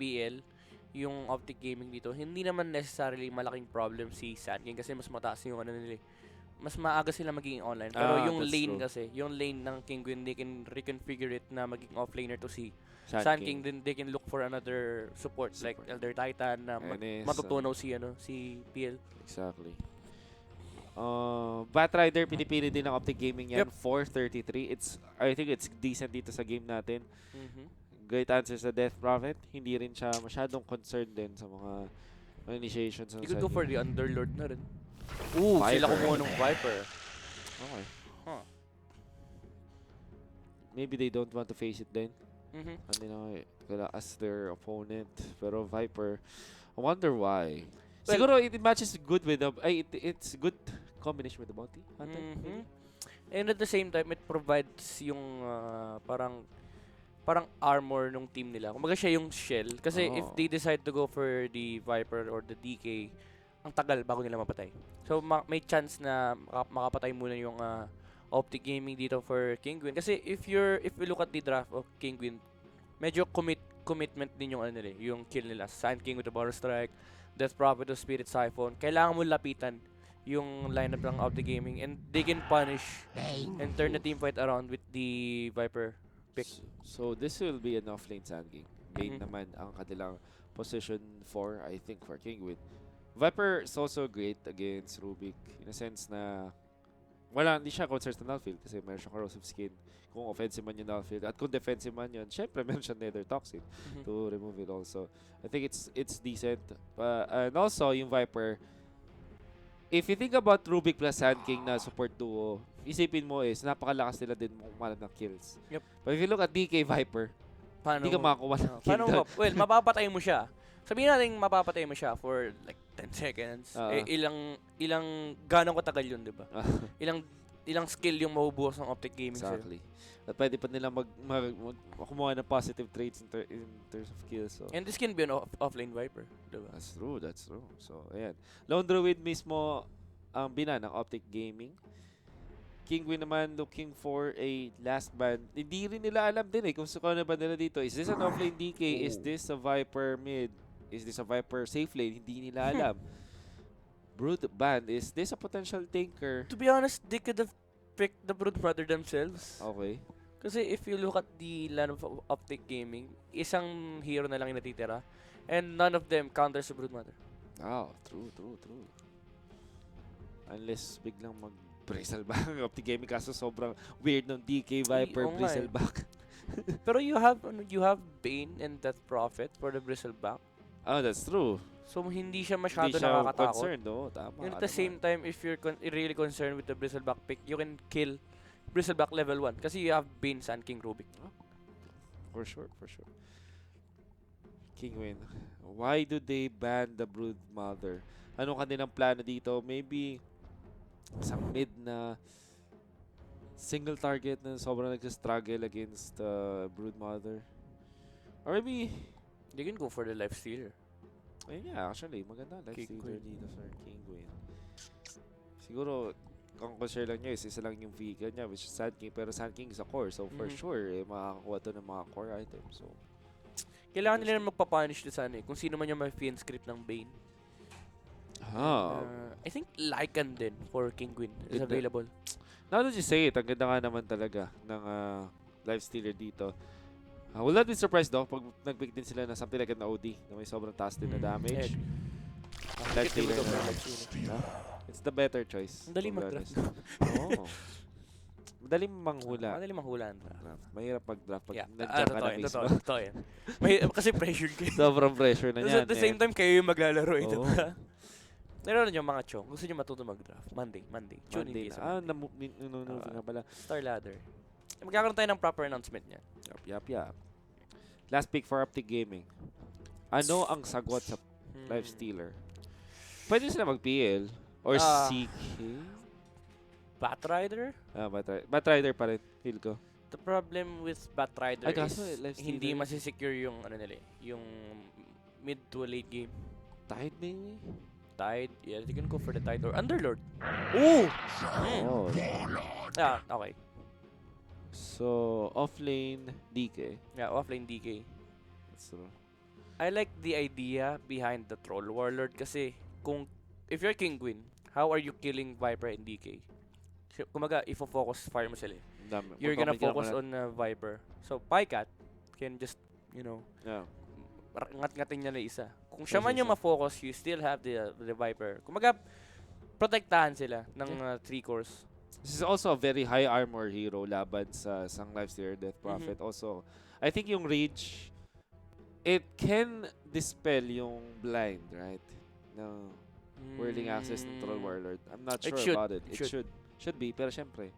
PL, yung Optic Gaming dito, hindi naman necessarily malaking problem si Sandking kasi mas mataas yung ano nila. Mas maaga sila magiging online. Pero yung that's lane true. kasi, yung lane ng Kinguin, they can reconfigure it na maging offlaner to si Sand Sand King. King. Then they can look for another support, like Elder Titan na NS, matutunaw si PL. Exactly. Batrider, pinipili din ng Optic Gaming yan. Yep. 433. I think it's decent dito sa game natin. Mhm. Great answer sa Death Prophet. Hindi rin siya masyadong concerned din sa mga initiations. You could go for the Underlord na rin. Viper. Sila kumuha ng Viper. Okay. Huh. Maybe they don't want to face it then. Mhm. Ano na, as their opponent. Pero Viper, I wonder why. Well, Siguro it matches good with the... it's good combination with the bounty hunter. Mhm. And at the same time, it provides yung parang armor nung team nila. Kumbaga siya yung shell. Kasi if they decide to go for the Viper or the DK, ang tagal bago nila mapatay. So may chance na makapatay muna yung Optic Gaming dito for Kinguin. Kasi if you look at the draft of Kinguin, medyo commitment din yung ano nila, yung kill nila. Sand King with the Borrow Strike, Death Prophet with Spirit Siphon. Kailangan mo lapitan yung lineup ng Optic Gaming and they can punish and turn the team fight around with the Viper pick. So this will be an offlane Sand King. Main Mhm. naman ang kanilang position 4, I think, for Kinguin. Viper is also great against Rubik in a sense na hindi siya concerned sa nullfield kasi meron siyang corrosive skin. Kung offensive man yung nullfield at kung defensive man yun, syempre meron siyang nether toxin to remove it also. I think it's decent. And also, yung Viper, if you think about Rubik plus Sand King na support duo, isipin mo is napakalakas nila din kumalat ng kills. Yep. But if you look at DK Viper, Paano hindi ka makakuha ng kill. well, mapapatay mo siya. Sabihin natin mapapatay mo siya for like 10 seconds. Ilang ganong katagal yun, 'di ba? Ilang skill yung mabubuhos ng Optic Gaming Exactly. At pwede pa nila kumuha ng positive traits in terms of kills. So. And this can be an offlane Viper, 'di ba? That's true. So, ayan. Lone Druid mismo ang bina ng Optic Gaming. Kinguin naman looking for a last band. Hindi rin nila alam din kung saan na ba nila dito. Is this an offlane DK? Is this a Viper mid? Is this a Viper safe lane? Hindi nila alam. Brood band, is this a potential tanker? To be honest, they could have picked the Broodmother themselves. Okay. Kasi if you look at the line of Optic Gaming, isang hero na lang yung natitira. And none of them counters the Broodmother. Oh, true. Unless biglang mag-bristleback ang Optic Gaming kaso sobrang weird ng DK Viper bristleback. Pero you have Bane and Death Prophet for the bristleback. Oh, that's true. So hindi siya masyado Hindi siya nakakatakot. concerned, no? Tama. And at the same time, if you're really concerned with the bristleback pick, you can kill bristleback level 1 kasi you have Bane, Sand King, Rubik. For sure. Kinguin. Why do they ban the Broodmother? Anong kanilang plano dito? Maybe isang mid na single target na sobrang nag-struggle against Broodmother. Or maybe They can go for the life stealer. ayun nga, actually, maganda life stealer Kinguin. dito sa Kinguin. Siguro, ang concern lang niya is isa lang yung vehicle niya, which is Sand King. Pero Sand King is a core, so for sure, makakakuha to ng mga core items. So, Kailangan nila magpa-punish na sana kung sino man yung may fiend script ng Bane. I think Lycan din for Kinguin is Ganda. available. Now that you say it, ang ganda nga naman talaga ng life stealer dito. Will not be surprised though pag nag-pick din sila na something like an OD na may sobrang taas din na damage. Life stealer na. It's the better choice. Madali mag-draft. Oo. Madaling manghula. Madali manghula ang draft. Mahirap mag-draft pag Yeah. nag-jump ka na mismo. Totoo yan. Kasi pressured kayo. Sobrang pressure na Tapos yan. at the same time, kayo yung maglalaro ito. Oo. Meron yung mga chong. Gusto nyo matuto mag-draft. Monday. Monday na. Nga pala. StarLadder. Magkakaroon tayo ng proper announcement niya. Yup. Last pick for Optic Gaming. Ano ang sagwat sa life stealer? Pwede sila mag-PL or CK? Batrider? Batrider pa rin, feel ko. The problem with Batrider kaso, is life stealer. hindi masisecure yung ano nila, yung mid to late game. Tide maybe? Tide, yeah, you can go for the Tide or Underlord. Oh! Okay. So, offlane DK. Yeah, offlane DK. That's true. I like the idea behind the Troll Warlord kasi if you're Kinguin, how are you killing Viper and DK? Kumaga, ifo-focus fire mo sila eh. You're gonna focus on Viper. So, Pycat can just, you know, Yeah. ngat-ngatin niya na isa. Kung siya man yung ma-focus, you still have the Viper. Kumaga, protektahan sila ng 3 cores. This is also a very high armor hero laban sa isang Lifestealer Death Prophet. Also, I think yung Rage, it can dispel yung blind, right? No. Whirling access ng Troll Warlord. I'm not sure about it. It should be, pero syempre,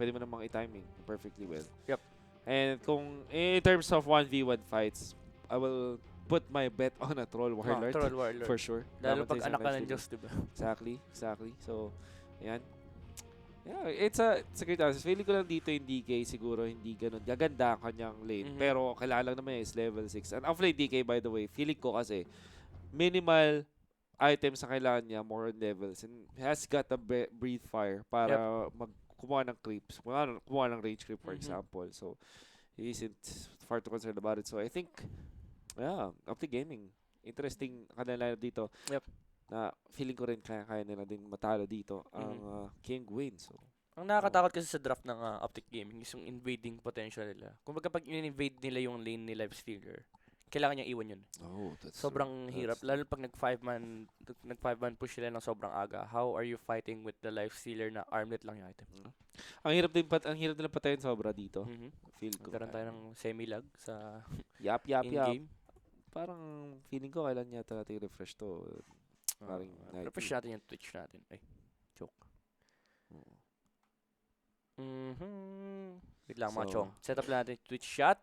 pwede mo namang i-timing perfectly well. Yep. And kung in terms of 1v1 fights, I will put my bet on a Troll Warlord. Troll Warlord. For sure. Lalo pag anak ka ng Diyos, diba? Exactly. So, ayan. Yeah, it's a great answer. Feeling ko lang dito yung DK siguro hindi ganun. Gaganda ang kanyang lane. Pero kailangan lang naman is level 6. And off-lane DK, by the way, feeling ko kasi minimal items na kailangan niya, more on levels. And has got a breathe fire para kumuha ng creeps. Kumuha ng rage creep, for example. So, he isn't far too concerned about it. So, I think, Optic Gaming, interesting kanila dito. Yep. Na feeling ko rin kaya nila din matalo dito ang Kinguin. So, ang nakakatakot kasi sa draft ng Optic Gaming is yung invading potential nila. Kung kapag in-invade nila yung lane ni Lifestealer, kailangan niyang iwan yun. Sobrang hirap. Lalo pag nag-5-man push sila ng sobrang aga. How are you fighting with the Lifestealer na armlet lang yung item? Ang hirap din patayin sobra dito. Feel ko. Magkaroon tayo ng semi-lag sa in-game. Parang feeling ko kailan yata natin refresh to. Refresh natin yung Twitch natin. Ay, joke. Wait lang mga chong. Set up natin yung Twitch chat.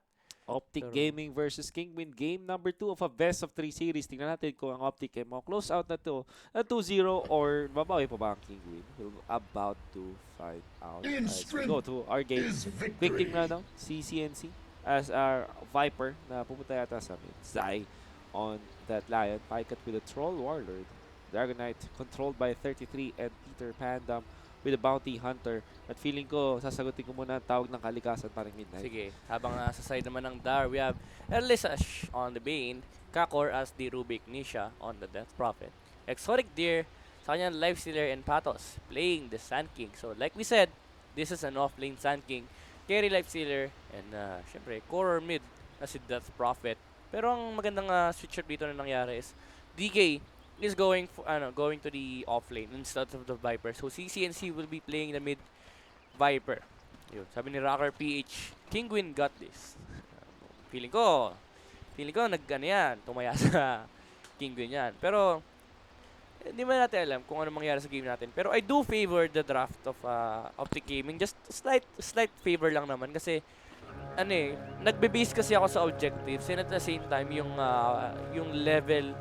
Optic Gaming versus Kinguin. Game number 2 of a best of 3 series. Tingnan natin kung ang Optic ay close out na to. Na 2-0 or babawi pa ba ang Kinguin? We're about to find out. Let's go to our game. Quick team na daw. CCNC as our Viper na pupunta yata sa mid. Zai on that Lion. Pycat with a Troll Warlord. Dragon Knight controlled by 33 and Peter Pandam with a Bounty Hunter. At feeling ko, sasagutin ko muna ang tawag ng kalikasan parang midnight. Sige, habang sa side naman ng Dar, we have Elisash on the Bane, Kakor as the Rubik, Nisha on the Death Prophet, Exotic Deer sa kanyang Lifestealer and Patos playing the Sand King. So like we said, this is an off-lane Sand King, carry Lifestealer, and syempre, core or mid na si Death Prophet. Pero ang magandang switch up dito na nangyari is DK is going to the offlane instead of the Viper. So CCNC will be playing the mid Viper. Yun. Sabi ni Rocker PH, Kinguin got this. Feeling ko tumaya sa Kinguin yan. Pero hindi man natin alam kung ano mangyari sa game natin. Pero I do favor the draft of Optic Gaming. Just slight favor lang naman kasi nagbe-base kasi ako sa objectives and at the same time yung level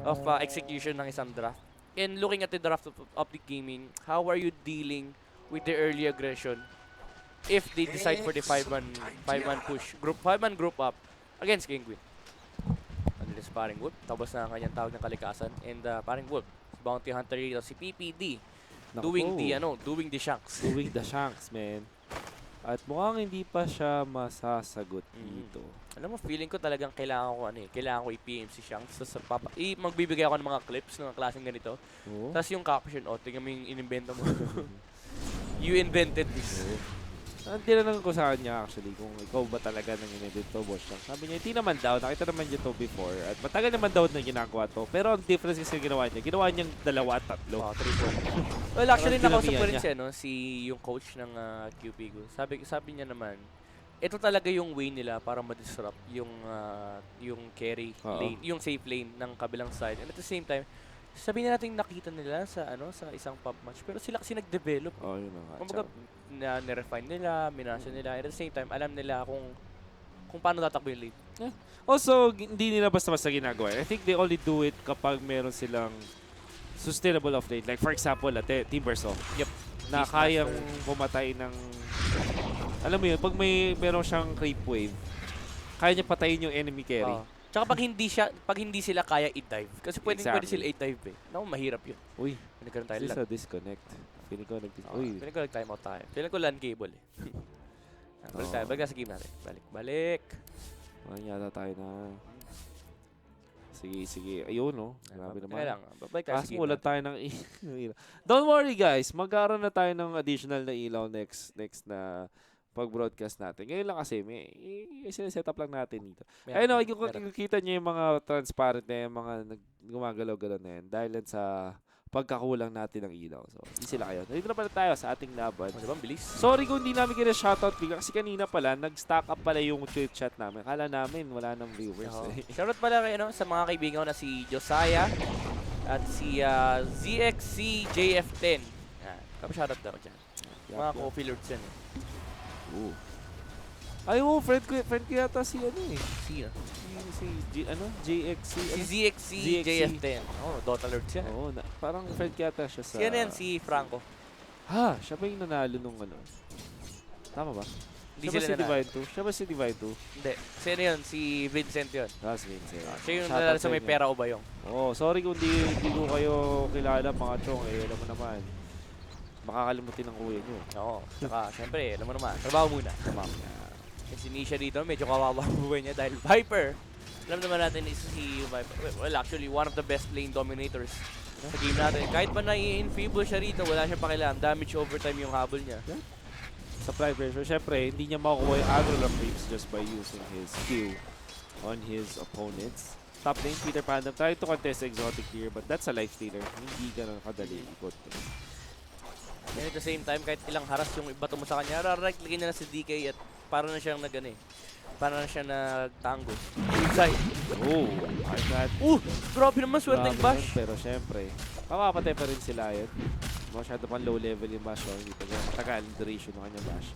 of execution ng isang draft. And looking at the draft of Optic Gaming, how are you dealing with the early aggression if they decide for the 5-man push, 5-man group up against Kinguin? Unless paring Wolf, tapos na ang kanyang tawag ng kalikasan, and paring Wolf, Bounty Hunter dito, si PPD, doing the shanks. Doing the shanks, man. At mukhang hindi pa siya masasagot dito. Alam mo, feeling ko talagang kailangan ko i-PM si Shanks. Tapos magbibigay ako ng mga clips ng klaseng ganito. Tapos yung caption, tingnan mo yung inimbento mo. You invented this. Tinanong ko sa kanya actually kung ikaw ba talaga nang in-edit to, boss Shanks. Sabi niya, hindi naman daw. Nakita naman niya to before. At matagal naman daw na ginagawa to. Pero ang difference kasi ginawa niyang 2 at 3. Well, actually, nakausap ko rin siya, yung coach ng QP ko. Sabi niya naman, ito talaga yung way nila para ma-disrupt yung carry lane, yung safe lane ng kabilang side. And at the same time, sabihin natin nakita nila sa isang pub match, pero sila kasi nag-develop. Yun na. Kumbaga, na-refine nila, minasya nila. And at the same time, alam nila kung paano tatakbo yung lane. Yeah. Also, hindi nila basta-basta ginagawa. I think they only do it kapag meron silang sustainable off-lane. Like for example, Team Verso. Yep. Na kayang pumatay ng... Alam mo yun, pag meron siyang creep wave, kaya niya patayin yung enemy carry. Tsaka pag hindi sila kaya i-dive. Kasi pwede sila i-dive eh. Naku, mahirap yun. Uy, nagkaroon tayo this is a disconnect. Feeling ko nag-time out tayo. Feeling ko LAN cable eh. Balik tayo. Balik sa game natin. Balik. Yata tayo na. Sige. Ayun, no? Grabe naman. Kaya lang, babalik tayo sa Kaso game wala natin. tayo ng ilaw. Don't worry guys, magkaroon na tayo ng additional na ilaw next na pag-broadcast natin. Ngayon lang kasi, may set up lang natin dito. Ayun o, kita nyo yung mga transparent na yung mga gumagalaw-galaw na yan dahil yan sa pagkakulang natin ng ilaw. So, easy lang kayo. Nandito na pala tayo sa ating laban. Diba, bilis? Sorry kung hindi namin kina-shoutout bigla kasi kanina pala, nag-stack up pala yung tweet chat namin. Kala namin wala nang viewers. Shoutout pala kayo sa mga kaibigan ko na si Josiah at si ZXCJF10. Kapashoutout daw dyan. Mga coffee lords yan. Ooh. Ay, friend ko yata si ano eh. Sino? JXC. Si ZXCJF10. Oh, Dota lords yan. Oo, parang friend ko yata siya sa... Sino yan? Si Franco. Ha? Siya ba yung nanalo nung ano? Tama ba? Hindi Siya ba sila si nanalo. Divide 2? Siya ba si Divide 2? Hindi. Sino yun? Si Vincent yun. Si Vincent. Siya yung Shoutout nanalo sa may inyo. pera o ba yung? Oo, sorry kung di ko kayo kilala mga chong. Alam mo naman. Makakalimutin ng kuya nyo. Oo. Tsaka, syempre, alam mo naman. Trabaho muna. Kasi ni siya dito, medyo kawawa ang buhay niya dahil Viper. Alam naman natin is si Viper. Well, actually, one of the best lane dominators sa game natin. Kahit pa nai-enfeeble siya rito, wala siyang pakialam. Damage overtime yung habol niya. Sa pressure, syempre, hindi niya makukuha yung aggro creeps just by using his Q on his opponents. Top lane, Peter Pandam, try to contest exotic here, but that's a life stealer. Hindi ganun kadali ikot. And at the same time, kahit ilang haras yung iba mo sa kanya, right-clickin niya na si DK at para na siyang para na siya nagtango. Inside. Oh, I got. Grabe naman, swerteng bash. Pero syempre, mamapatay pa rin sila yun. Masyado pang low level yung bash. Hindi pa ganyan matagal ang duration ng kanyang bash.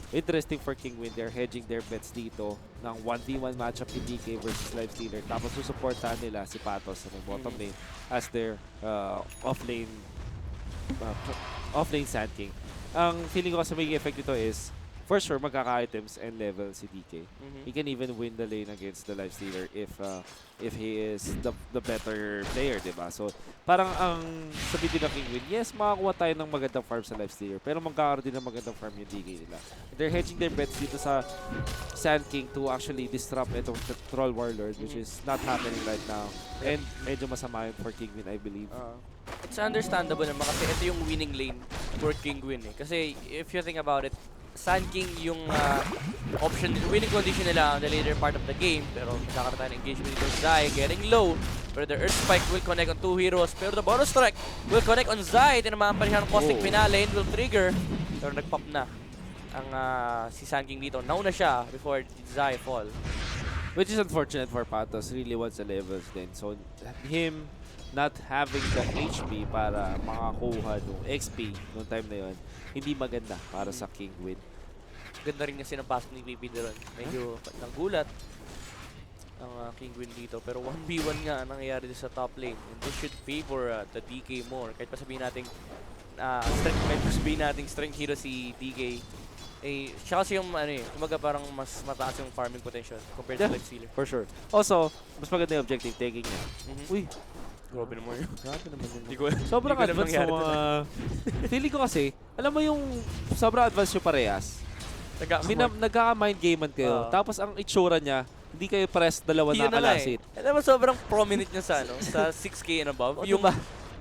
Interesting for Kinguin. They're hedging their bets dito ng 1v1 matchup ni DK versus Lifestealer. Tapos susuportahan nila si Patos sa bottom lane as their off-lane Sand King. Ang feeling ko kasi may effect dito is for sure magkaka-items and level si DK. He can even win the lane against the Lifestealer if he is the better player, diba? So parang ang sabi din ng Kinguin, yes, makakuha tayo ng magandang farm sa Lifestealer, pero magkakaroon din ng magandang farm yung DK nila. They're hedging their bets dito sa Sand King to actually disrupt itong Troll Warlord, which is not happening right now. And medyo masama yun for Kinguin, I believe. It's understandable naman kasi ito yung winning lane for Kinguin eh. Kasi if you think about it, Sand King yung winning condition nila on the later part of the game. Pero magkakaroon tayo ng engagement dito. Zai getting low. Pero the Earth Spike will connect on two heroes. Pero the bonus strike will connect on Zai. Tinamaan pa rin siya ng Caustic Finale and will trigger. Pero nag-pop na ang si Sand King dito. Nauna siya before Zai fall. Which is unfortunate for Patos. Really wants the levels din. So him not having the HP para makakuha ng XP noong time na yun, hindi maganda para sa Kinguin. Ganda rin kasi ng pass ni PP doon. Medyo nagulat ang Kinguin dito. Pero 1v1 nga ang nangyayari sa top lane. And this should favor the DK more. Kahit pa sabihin natin strength hero si DK. Eh, siya kasi yung kumaga parang mas mataas yung farming potential compared to Lifestealer. For sure. Also, mas maganda yung objective taking niya. Uy, grabe naman yun. grabe naman yun. Hindi Sobrang ko advance yung mga... Feeling ko kasi, alam mo yung sobrang advance yung parehas. Nagkaka-mind gamean kayo. Tapos ang itsura niya, hindi kayo press dalawa na kalasit. Alam mo, sobrang prominent niya sa 6K and above. Yung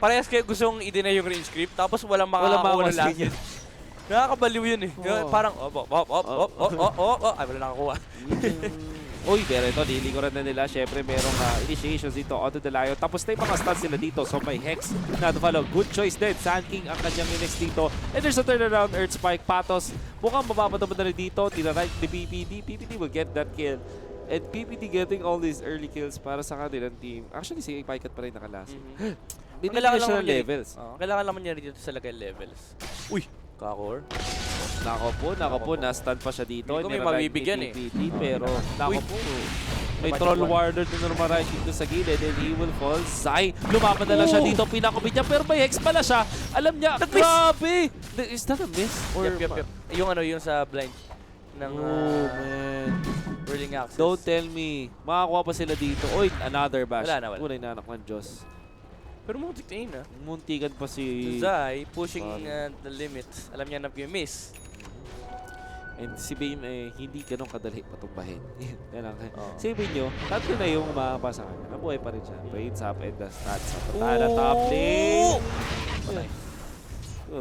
parehas kayo gustong i-deny yung range creep, tapos walang makakakuha ng last hit. Nakakabaliw yun eh. Parang, ay, wala nakakuha. Uy, pero ito, nilikuran na nila. Siyempre, merong initiations dito onto the Lion. Tapos na yung mga stuns nila dito. So, may Hex na follow. Good choice din. Sand King ang kanyang next dito. And there's a turnaround. Earth Spike. Patos. Mukhang mapapatabad na rin dito. Tina-right ni PPD. PPD will get that kill. And PPD getting all these early kills para sa kanilang team. Actually, si Paikat pa rin nakalas. Binigyan siya ng levels. Kailangan naman niya rin dito sa lagay levels. Uy! Kakor. Nako po, na-stun pa siya dito. Hindi ko may mabibigyan eh. Pero, nako po. May Troll Warlord na normal dito sa gilid and he will fall. Zai, lumaban na lang siya dito, pinakubit niya, pero may Hex pala siya. Alam niya, grabe! Is that a miss? Or Yep. Yung sa blind ng man. whirling access. Don't tell me. Makakuha pa sila dito. Oy, another bash. Wala na. Unay na anak ng Diyos. Pero muntik na yun Muntikan pa si Zai pushing the limits. Alam niya na yung miss. And si Bane hindi ganun kadali patumbahin. Yan lang. Oo. Sipin nyo, tatlo na yung makakapasa kanya. Nabuhay pa rin siya. Brains up and the stats up. Punta na top lane. Patay.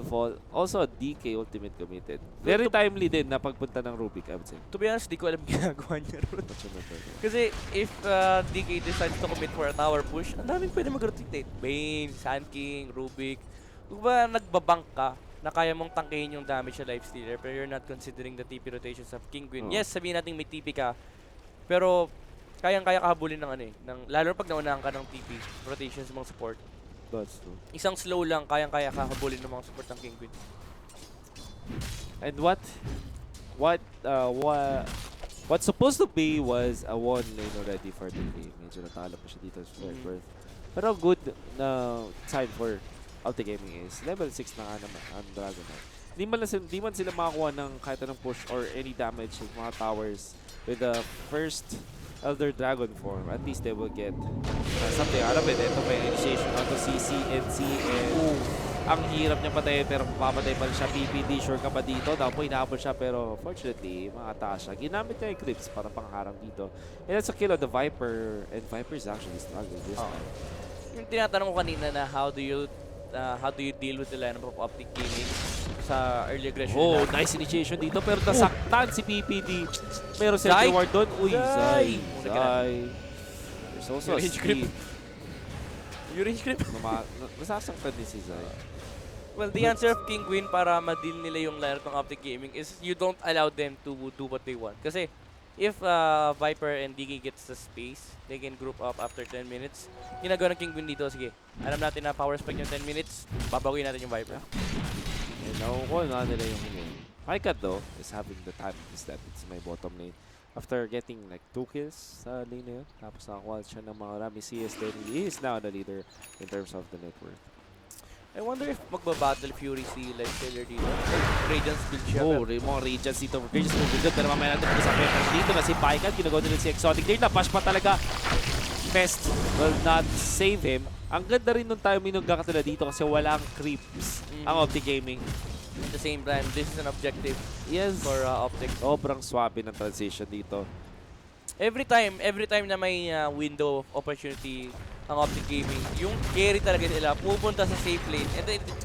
Fall. Also, DK ultimate committed. Very timely din na pagpunta ng Rubik, I would say. To be honest, di ko alam ginagawa niya ron. Kasi if DK decides to commit for a tower push, ang daming pwede mag-rotate. Bane, Sand King, Rubik. Kung ba nagbabank ka, na kaya mong tangkayin yung damage sa Lifestealer, pero you're not considering the TP rotations of Kinguin. Yes, sabihin natin may TP ka, pero kayang-kaya kahabulin ng ano eh. Lalo pag naunahan ka ng TP rotations ng mga support. That's true. Isang slow lang, kayang-kaya kahabulin ng mga support ng Kinguin. And what's supposed to be was a 1 lane already for the game. Medyo natalo pa siya dito sa Worth. Pero good na sign for Optic Gaming is level 6 na nga naman ang Dragonite. Di man sila makakuha ng kahit anong push or any damage sa mga towers with the first Elder Dragon form. At least they will get something out of it. Ito may initiation onto CC and C and ang hirap niya patayin pero papatay pa rin siya. PPD, sure ka pa dito. Daw po inaabot siya pero fortunately makataas siya. Ginamit niya yung clips para pangharang dito. And that's a kill on the Viper and Viper is actually struggling this time. Yung tinatanong ko kanina na how do you deal with the lineup of Optic Gaming sa early aggression? Oh, nice initiation dito pero nasaktan si PPD. Pero set reward doon. Uy, Zai. There's also a speed. Yung range creep. Nasasaktan din si Zai. Well, the answer of Kinguin para ma-deal nila yung lineup ng Optic Gaming is you don't allow them to do what they want. Kasi if Viper and DK gets the space, they can group up after 10 minutes. Ginagawa ng Kinguin dito, sige, alam natin na power spike yung 10 minutes, babawin natin yung Viper. And nakukuha na nila yung lane. Hikat though is having the time to step into my bottom lane. After getting like 2 kills sa lane na yun, tapos nakakuha siya ng mga rami CS, then he is now the leader in terms of the net worth. I wonder if magbabattle Fury si Lifestealer dito. Radiance build siya. Oh, mga Radiance dito. Radiance mo build pero mamaya natin sa Pepper dito na si Paikat. Ginagawa nila si Exotic there. Napash pa talaga. Pest will not save him. Ang ganda rin nung timing ng Gakatula dito kasi walang creeps ang Optic Gaming. At the same time, this is an objective for Optic. Sobrang swabe ng transition dito. Every time na may window of opportunity ang Optic Gaming, yung carry talaga nila pupunta sa safe lane.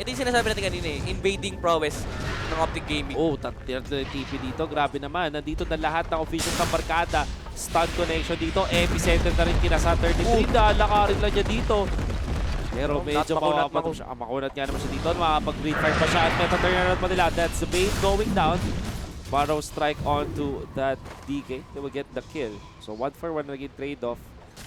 Ito yung sinasabi natin kanina eh, invading prowess ng Optic Gaming. Oh, tatira na TP dito. Grabe naman. Nandito na lahat ng official ng barkada. Stun connection dito. Epicenter na rin kinasa 33. Lakarin lang niya dito. Pero medyo makunat nga naman siya dito. Makapag-green fire pa siya at meta-turnaround pa nila. That's the bait going down. Barrow strike onto that DK. They will get the kill. So 1-for-1 naging trade-off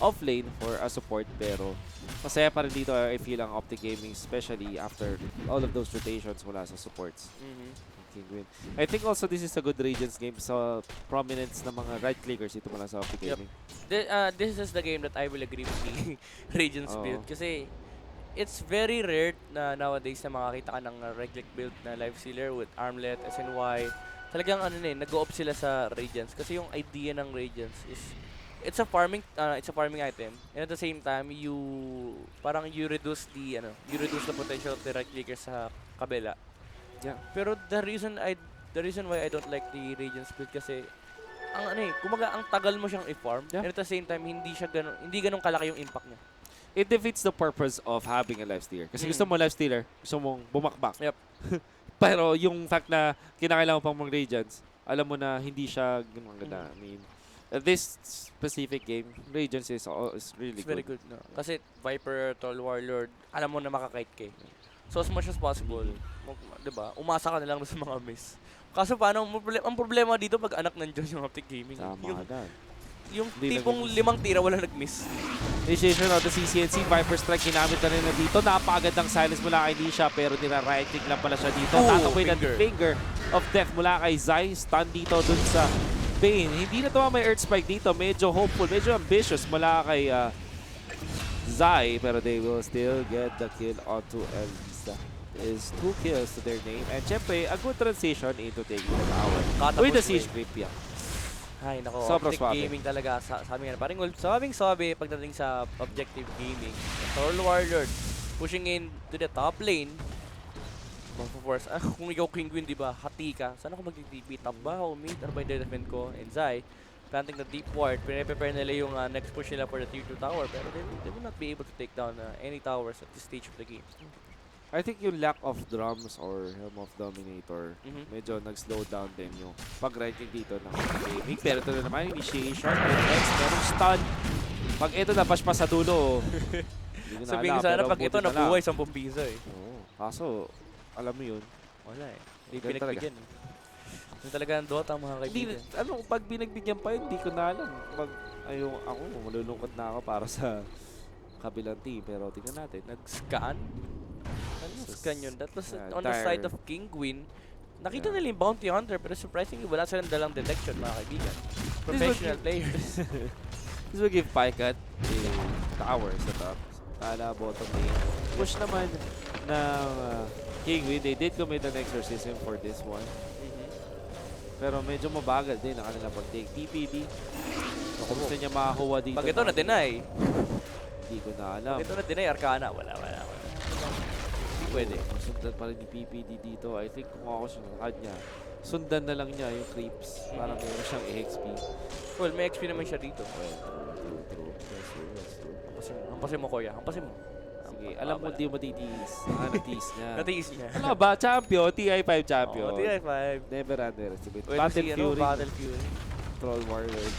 off lane for a support pero masaya pa rin dito I feel ang Optic Gaming especially after all of those rotations mula sa supports. Kinguin. I think also this is a good Radiance game sa prominence ng mga right clickers dito mula sa Optic Gaming. This is the game that I will agree with the Radiance build kasi it's very rare na nowadays na makakita ka ng right click build na Lifestealer with Armlet, SNY. Talagang nag-go-up sila sa Radiance kasi yung idea ng Radiance is it's a farming item and at the same time you reduce the potential of the right clicker sa kabila. Yeah. Pero the reason why I don't like the Radiance build kasi kumaga ang tagal mo siyang i-farm and at the same time hindi ganun kalaki yung impact niya. It defeats the purpose of having a Lifestealer. Kasi gusto mo Lifestealer, gusto mong bumakbak. Yep. Pero yung fact na kinakailangan pang mga Radiance, alam mo na hindi siya ganda. I mean, this specific game, Radiance is really very good. No? Kasi Viper, Troll Warlord, alam mo na makakite ka. So as much as possible, diba, umasa ka na lang sa mga miss. Kaso paano, ang problema dito pag anak nandiyan yung Optic Gaming. Yung tipong 5 tira wala nag-miss. Initiation of the CCNC, Viper Strike, ginamit na rin na dito. Napakagandang silence mula kay Nisha pero nira-right click lang pala siya dito. Tatakoy na Finger of Death mula kay Zai. Stun dito dun sa Bane. Hindi na ito may Earth Spike dito. Medyo hopeful, medyo ambitious mula kay Zai. Pero they will still get the kill onto Elisa. Is 2 kills to their name. And syempre, a good transition into taking the tower. With the siege creep, yeah. Ay, nako, Optic Gaming talaga. Sabi nga, parang sabi pagdating sa objective gaming. Troll Warlord pushing in to the top lane. Force. Kung ikaw Kinguin, di ba, hati ka. Saan ako mag-TP? Top ba o mid? Ano ba yung defend ko? And Zai, planting the deep ward. Prepare nila yung next push nila for the tier 2 tower. Pero they will not be able to take down any towers at this stage of the game. I think yung lack of drums or Helm of Dominator, medyo nag-slow down din yung pag-ranking dito ng gaming. Pero ito na naman, initiation, next, merong stun. Pag ito nabash pa sa dulo, hindi ko na Sabihin alam, ko sana pero pag buti ito na lang. nabuhay 10 piso eh. Oo. Kaso, alam mo yun, Wala eh. Hindi Ganun talaga. pinagbigyan eh. Yun talaga ang Dota mga hindi, kaibigan. pag binagbigyan pa yun, hindi ko na alam. Pag, ako, malulungkot na ako para sa kabilang team. Pero tingnan natin, Scan? Ano scan yun? That was on the dire. side of Kinguin. Nakita nila yung Bounty Hunter pero surprisingly wala silang dalang detection mga kaibigan. Professional players. This will give Pycat a tower sa top. Kala bottom lane. Push naman ng Kinguin. They did commit an exorcism for this one. Pero medyo mabagal din ang kanilang pag-take. TPD. Kung gusto niya makakuha dito. Pag ito na-deny. Hindi ko na alam. Pag ito na-deny, Arcana. Wala. Hindi pwede. Sundan pa rin ni PPD dito. I think kung ako sundan niya, sundan na lang niya yung creeps para meron siyang EXP. Well, may XP naman siya dito. Well, true. That's true. Hampasin mo, Kuya. Hampasin mo. Sige, alam mo di mo titiis. Natiis niya. Natiis niya. Ano ba? Champion? TI5 champion. TI5. Never underestimate. Well, Battle Fury. Troll Warlord.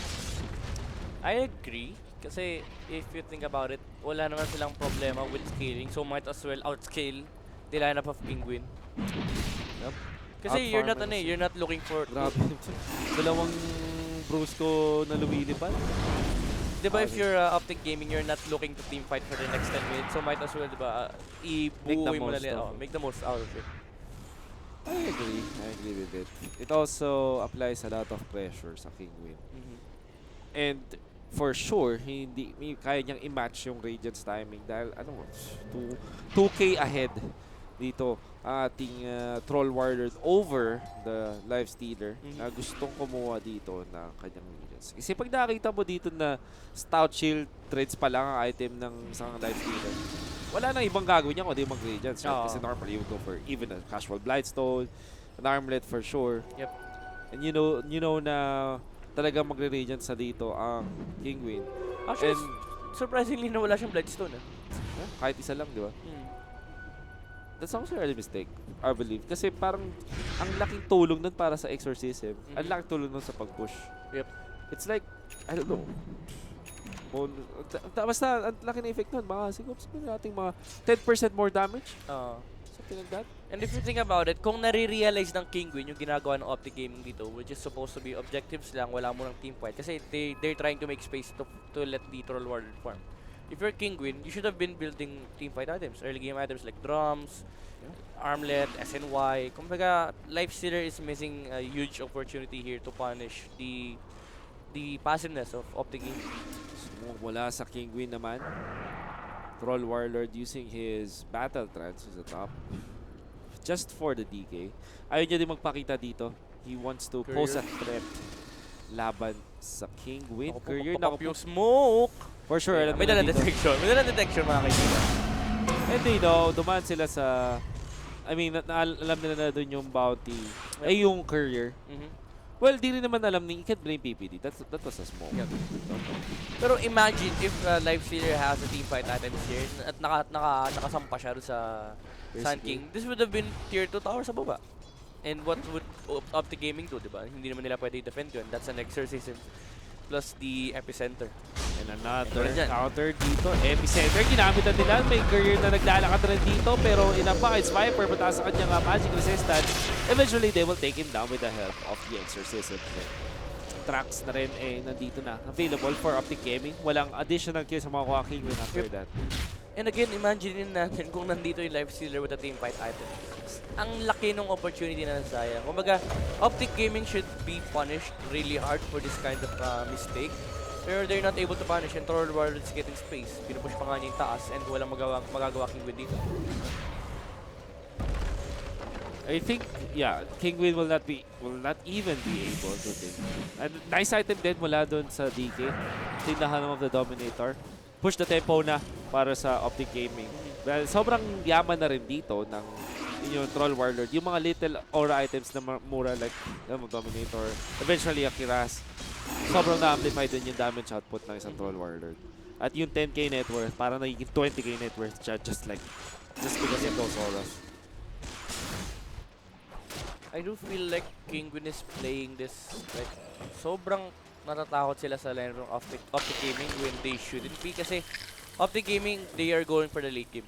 I agree. Kasi if you think about it, wala naman silang problema with scaling. So might as well outscale the lineup of Kinguin. Yep. Kasi Out-farmer you're not looking for... Grabe. Dalawang Brusco na lumilipad. Diba if you're Optic Gaming, you're not looking to team fight for the next 10 minutes. So might as well, diba, i-buoy mo na make the most out of it. I agree with it. It also applies a lot of pressure sa Kinguin. And for sure, hindi kaya niyang i-match yung Radiant's timing dahil 2K ahead dito ating Troll Warlord over the Life Stealer na gustong kumuha dito ng kanyang minions. Kasi pag nakita mo dito na Stout Shield Threads pa lang ang item ng isang Life Stealer, wala nang ibang gagawin niya kundi mag-Radiance. Right? Kasi normally you would go for even a casual Blightstone, an Armlet for sure. Yep. And you know na talaga magre-Radiance sa dito ang Kinguin. Actually, And surprisingly na wala siyang Bloodstone. kahit isa lang, di ba? That's also a early mistake, I believe. Kasi parang ang laking tulong nun para sa exorcism. Ang laking tulong nun sa pag-push. Yep. It's like, I don't know. Basta, ang laki na effect nun. Siguro nating mga 10% more damage. Something like that. And if you think about it, kung nare-realize ng Kinguin yung ginagawa ng Optic Gaming dito, which is supposed to be objectives lang, wala mo ng team fight. Kasi they're trying to make space to let the Troll Warlord farm. If you're Kinguin, you should have been building team fight items, early game items like drums, Armlet, SNY. Kumbaga, Life Stealer is missing a huge opportunity here to punish the passiveness of Optic Gaming. So, mula sa Kinguin naman, Troll Warlord using his Battle Trance sa top. Just for the DK. Ayaw niya din magpakita dito. He wants to pose a threat laban sa Kinguin. Courier na yung smoke! For sure, May dalang detection. May dalang detection mga kaibigan. And they know, dumaan sila sa... I mean, alam nila na doon yung bounty. Ay, yung courier. Well, di rin naman alam ni... You can't blame PPD. That was a smoke. Yep. Pero imagine if Life Stealer has a team fight items here at nakasampa siya sa Sun King. This would have been tier 2 tower sa baba. And what would Optic Gaming do, diba? Hindi naman nila pwede defend yun. That's an exorcism plus the epicenter. And another counter dito. Epicenter, ginamit na nila. May career na naglalakad rin dito. Pero inapa, it's Viper. Mataas sa kanyang magic resistance. Eventually, they will take him down with the help of the exorcism. Tracks na rin nandito na. Available for Optic Gaming. Walang additional kills sa mga Kinguin after that. And again, imagine natin kung nandito yung Life Stealer with a team fight item. Ang laki ng opportunity na nasayang. Kumbaga, Optic Gaming should be punished really hard for this kind of mistake. Pero they're not able to punish and Troll Warlord is getting space. Pinupush pa nga niya yung taas and walang magagawa Kinguin dito. I think, yeah, Kinguin will not even be able to think. And nice item din mula doon sa DK. Tindahan of the Dominator. Push the tempo na para sa Optic Gaming. Well, sobrang yaman na rin dito ng inyong Troll Warlord, yung mga little aura items na mura like Dominator, eventually Akiras, sobrang na-amplify din yung damage output ng isang Troll Warlord. At yung 10k net worth, parang nagiging 20k net worth siya just because of those auras. I do feel like Kinguin is playing this like sobrang natatakot sila sa lane ng Optic Gaming when they shouldn't be kasi Optic Gaming, they are going for the late game.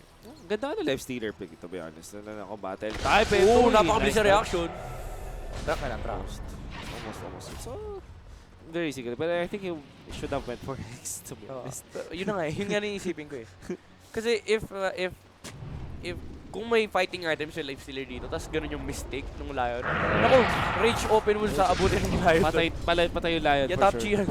Ganda ka na life stealer pick, to be honest. Ako battle type. Oo, napakabilis na reaction. Track na lang, track. Almost. So, very easy. But I think he should have went for X, to be honest. Yun na nga, yun nga iisipin ko eh. Kasi if kung may fighting items yung life stealer dito, tapos ganun yung mistake ng Lion. Naku, rage open mo sa abutin ng Lion. Patay yung Lion for sure. Cheer.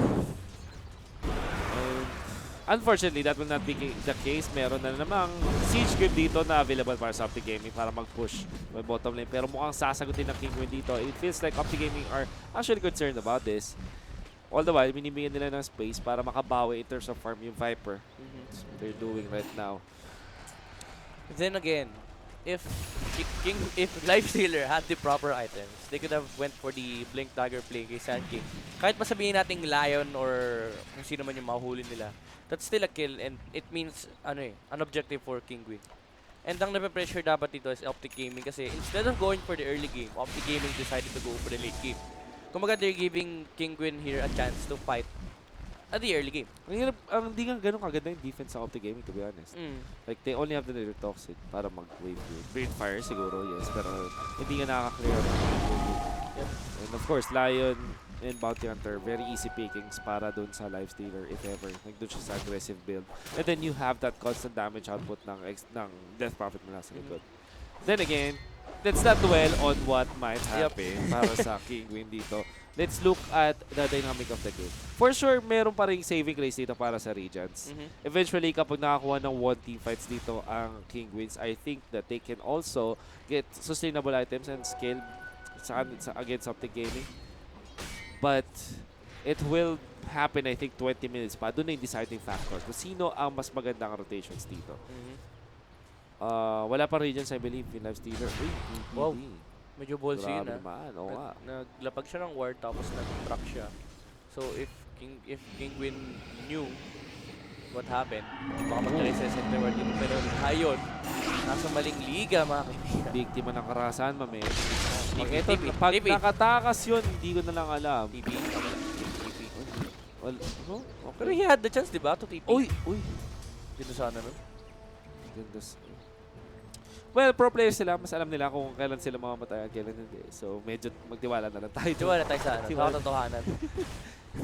Unfortunately, that will not be the case. Meron na namang Siege Cube dito na available para sa Optic Gaming para mag-push may bottom lane. Pero mukhang sasagutin ng Kinguin dito. It feels like Optic Gaming are actually concerned about this. All the while, binibigyan nila ng space para makabawi in terms of farm yung Viper. That's what they're doing right now. Then again, if Lifestealer had the proper items, they could have went for the Blink Dagger play kay Sand King. Kahit pa sabihin nating Lion or kung sino man yung mahuli nila, that's still a kill and it means an objective for Kinguin. And ang nape-pressure dapat dito is Optic Gaming kasi instead of going for the early game, Optic Gaming decided to go for the late game. Kumaga they're giving Kinguin here a chance to fight at the early game. Hindi nga ganun kaganda yung defense sa Optic Gaming, to be honest. Like, they only have the little toxic para mag-wave build. Brain Fire siguro, yes, pero hindi nga nakaka-clear ng yep. And of course, Lion and Bounty Hunter, very easy pickings para dun sa Lifestealer, if ever. Like, dun siya sa aggressive build. And then you have that constant damage output ng Death Prophet mula sa likod. Then again, let's not dwell on what might happen para sa Kinguin dito. Let's look at the dynamic of the game. For sure, meron pa rin saving grace dito para sa Regents. Eventually, kapag nakakuha ng one team fights dito ang Kinguins, I think that they can also get sustainable items and scale against Optic Gaming. But it will happen, I think, 20 minutes pa. Doon na yung deciding factor. Kung sino ang mas magandang rotations dito. Wala pa Regents, I believe, in Lifestealer. Uy, wow. Medyo ballsy yun Oo nga. Naglapag siya ng ward tapos nag-track siya. So if Kinguin knew what happened, baka mag-resist center ward dito. Pero ayun, nasa maling liga mga kaibigan. Biktima ng karahasan, mame. Pag nakatakas yun, hindi ko na lang alam. TP. Okay. Pero he had the chance, diba, to TP? Uy! Dito sana nun. Ganda. Well, pro players sila, mas alam nila kung kailan sila mamamatay at kailan hindi. So, medyo magtiwala na lang tayo. Tiwala tayo sa katotohanan.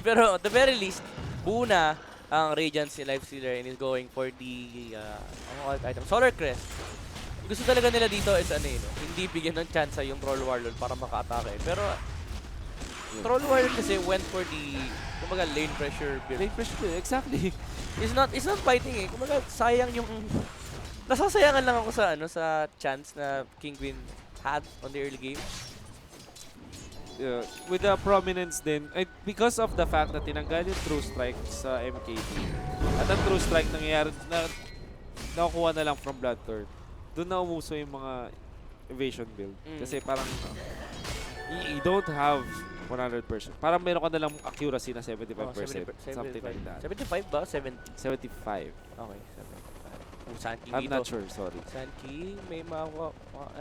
Pero at the very least, buo na ang Radiance si Lifestealer and is going for the item, Solar Crest. Gusto talaga nila dito is hindi bigyan ng chance yung Troll Warlord para maka-atake. Pero Troll Warlord kasi went for the kumbaga lane pressure build. Lane pressure build, exactly. It's not fighting eh. Kumbaga sayang yung nasasayangan lang ako sa chance na Kinguin had on the early game. With the prominence din, because of the fact na tinanggal yung True Strike sa MKT, at ang True Strike nangyayari na nakukuha na lang from Bloodthirst, doon na umuso yung mga evasion build. Kasi parang you don't have 100%. Parang meron ka na lang accuracy na 75%. Something like that. 75 ba? 70? 75. Okay, 75. Sand King I'm dito. not sure, sorry. Sand King, may mga